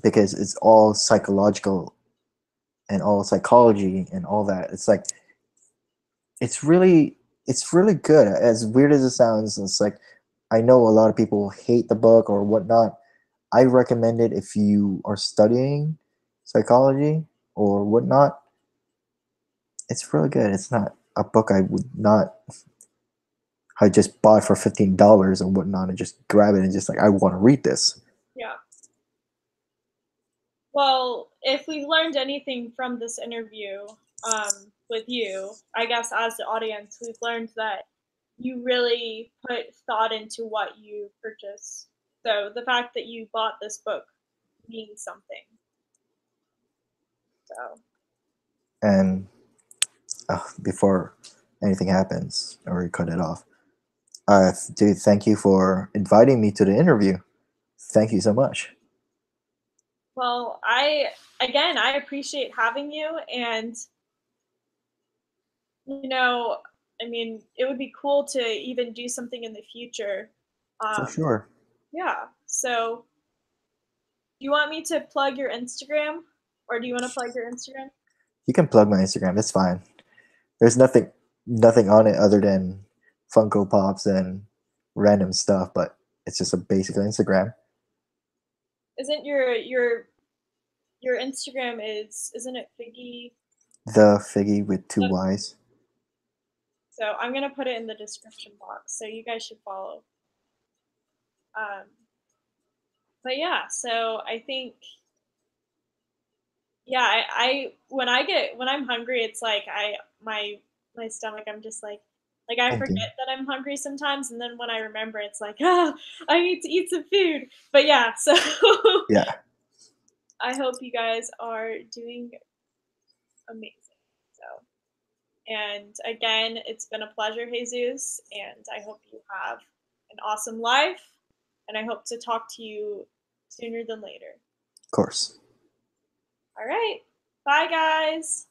because it's all psychological and all psychology and all that. It's like it's really it's really good. As weird as it sounds, it's like I know a lot of people hate the book or whatnot. I recommend it if you are studying psychology or whatnot. It's really good. It's not a book I would not I just bought for $15 or whatnot and just grab it and just like I want to read this. Yeah. Well, if we've learned anything from this interview with you, I guess as the audience, we've learned that you really put thought into what you purchase. So the fact that you bought this book means something. So. And before anything happens or you cut it off, dude, thank you for inviting me to the interview. Thank you so much. Well, I appreciate having you, and I mean, it would be cool to even do something in the future. For sure. Yeah. So, do you want me to plug your Instagram, or do you want to plug your Instagram? You can plug my Instagram. It's fine. There's nothing on it other than Funko Pops and random stuff, but it's just a basic Instagram. Isn't your Instagram isn't it Figgy? The Figgy with 2 Y's. So I'm gonna put it in the description box, so you guys should follow. But yeah, so I think yeah, I when I'm hungry, it's like my stomach, I'm just like I Empty. forget that I'm hungry sometimes, and then when I remember, it's like, ah, I need to eat some food. But yeah, so Yeah. I hope you guys are doing amazing. So, and again, it's been a pleasure, Jesus, and I hope you have an awesome life, and I hope to talk to you sooner than later. Of course. All right. Bye, guys.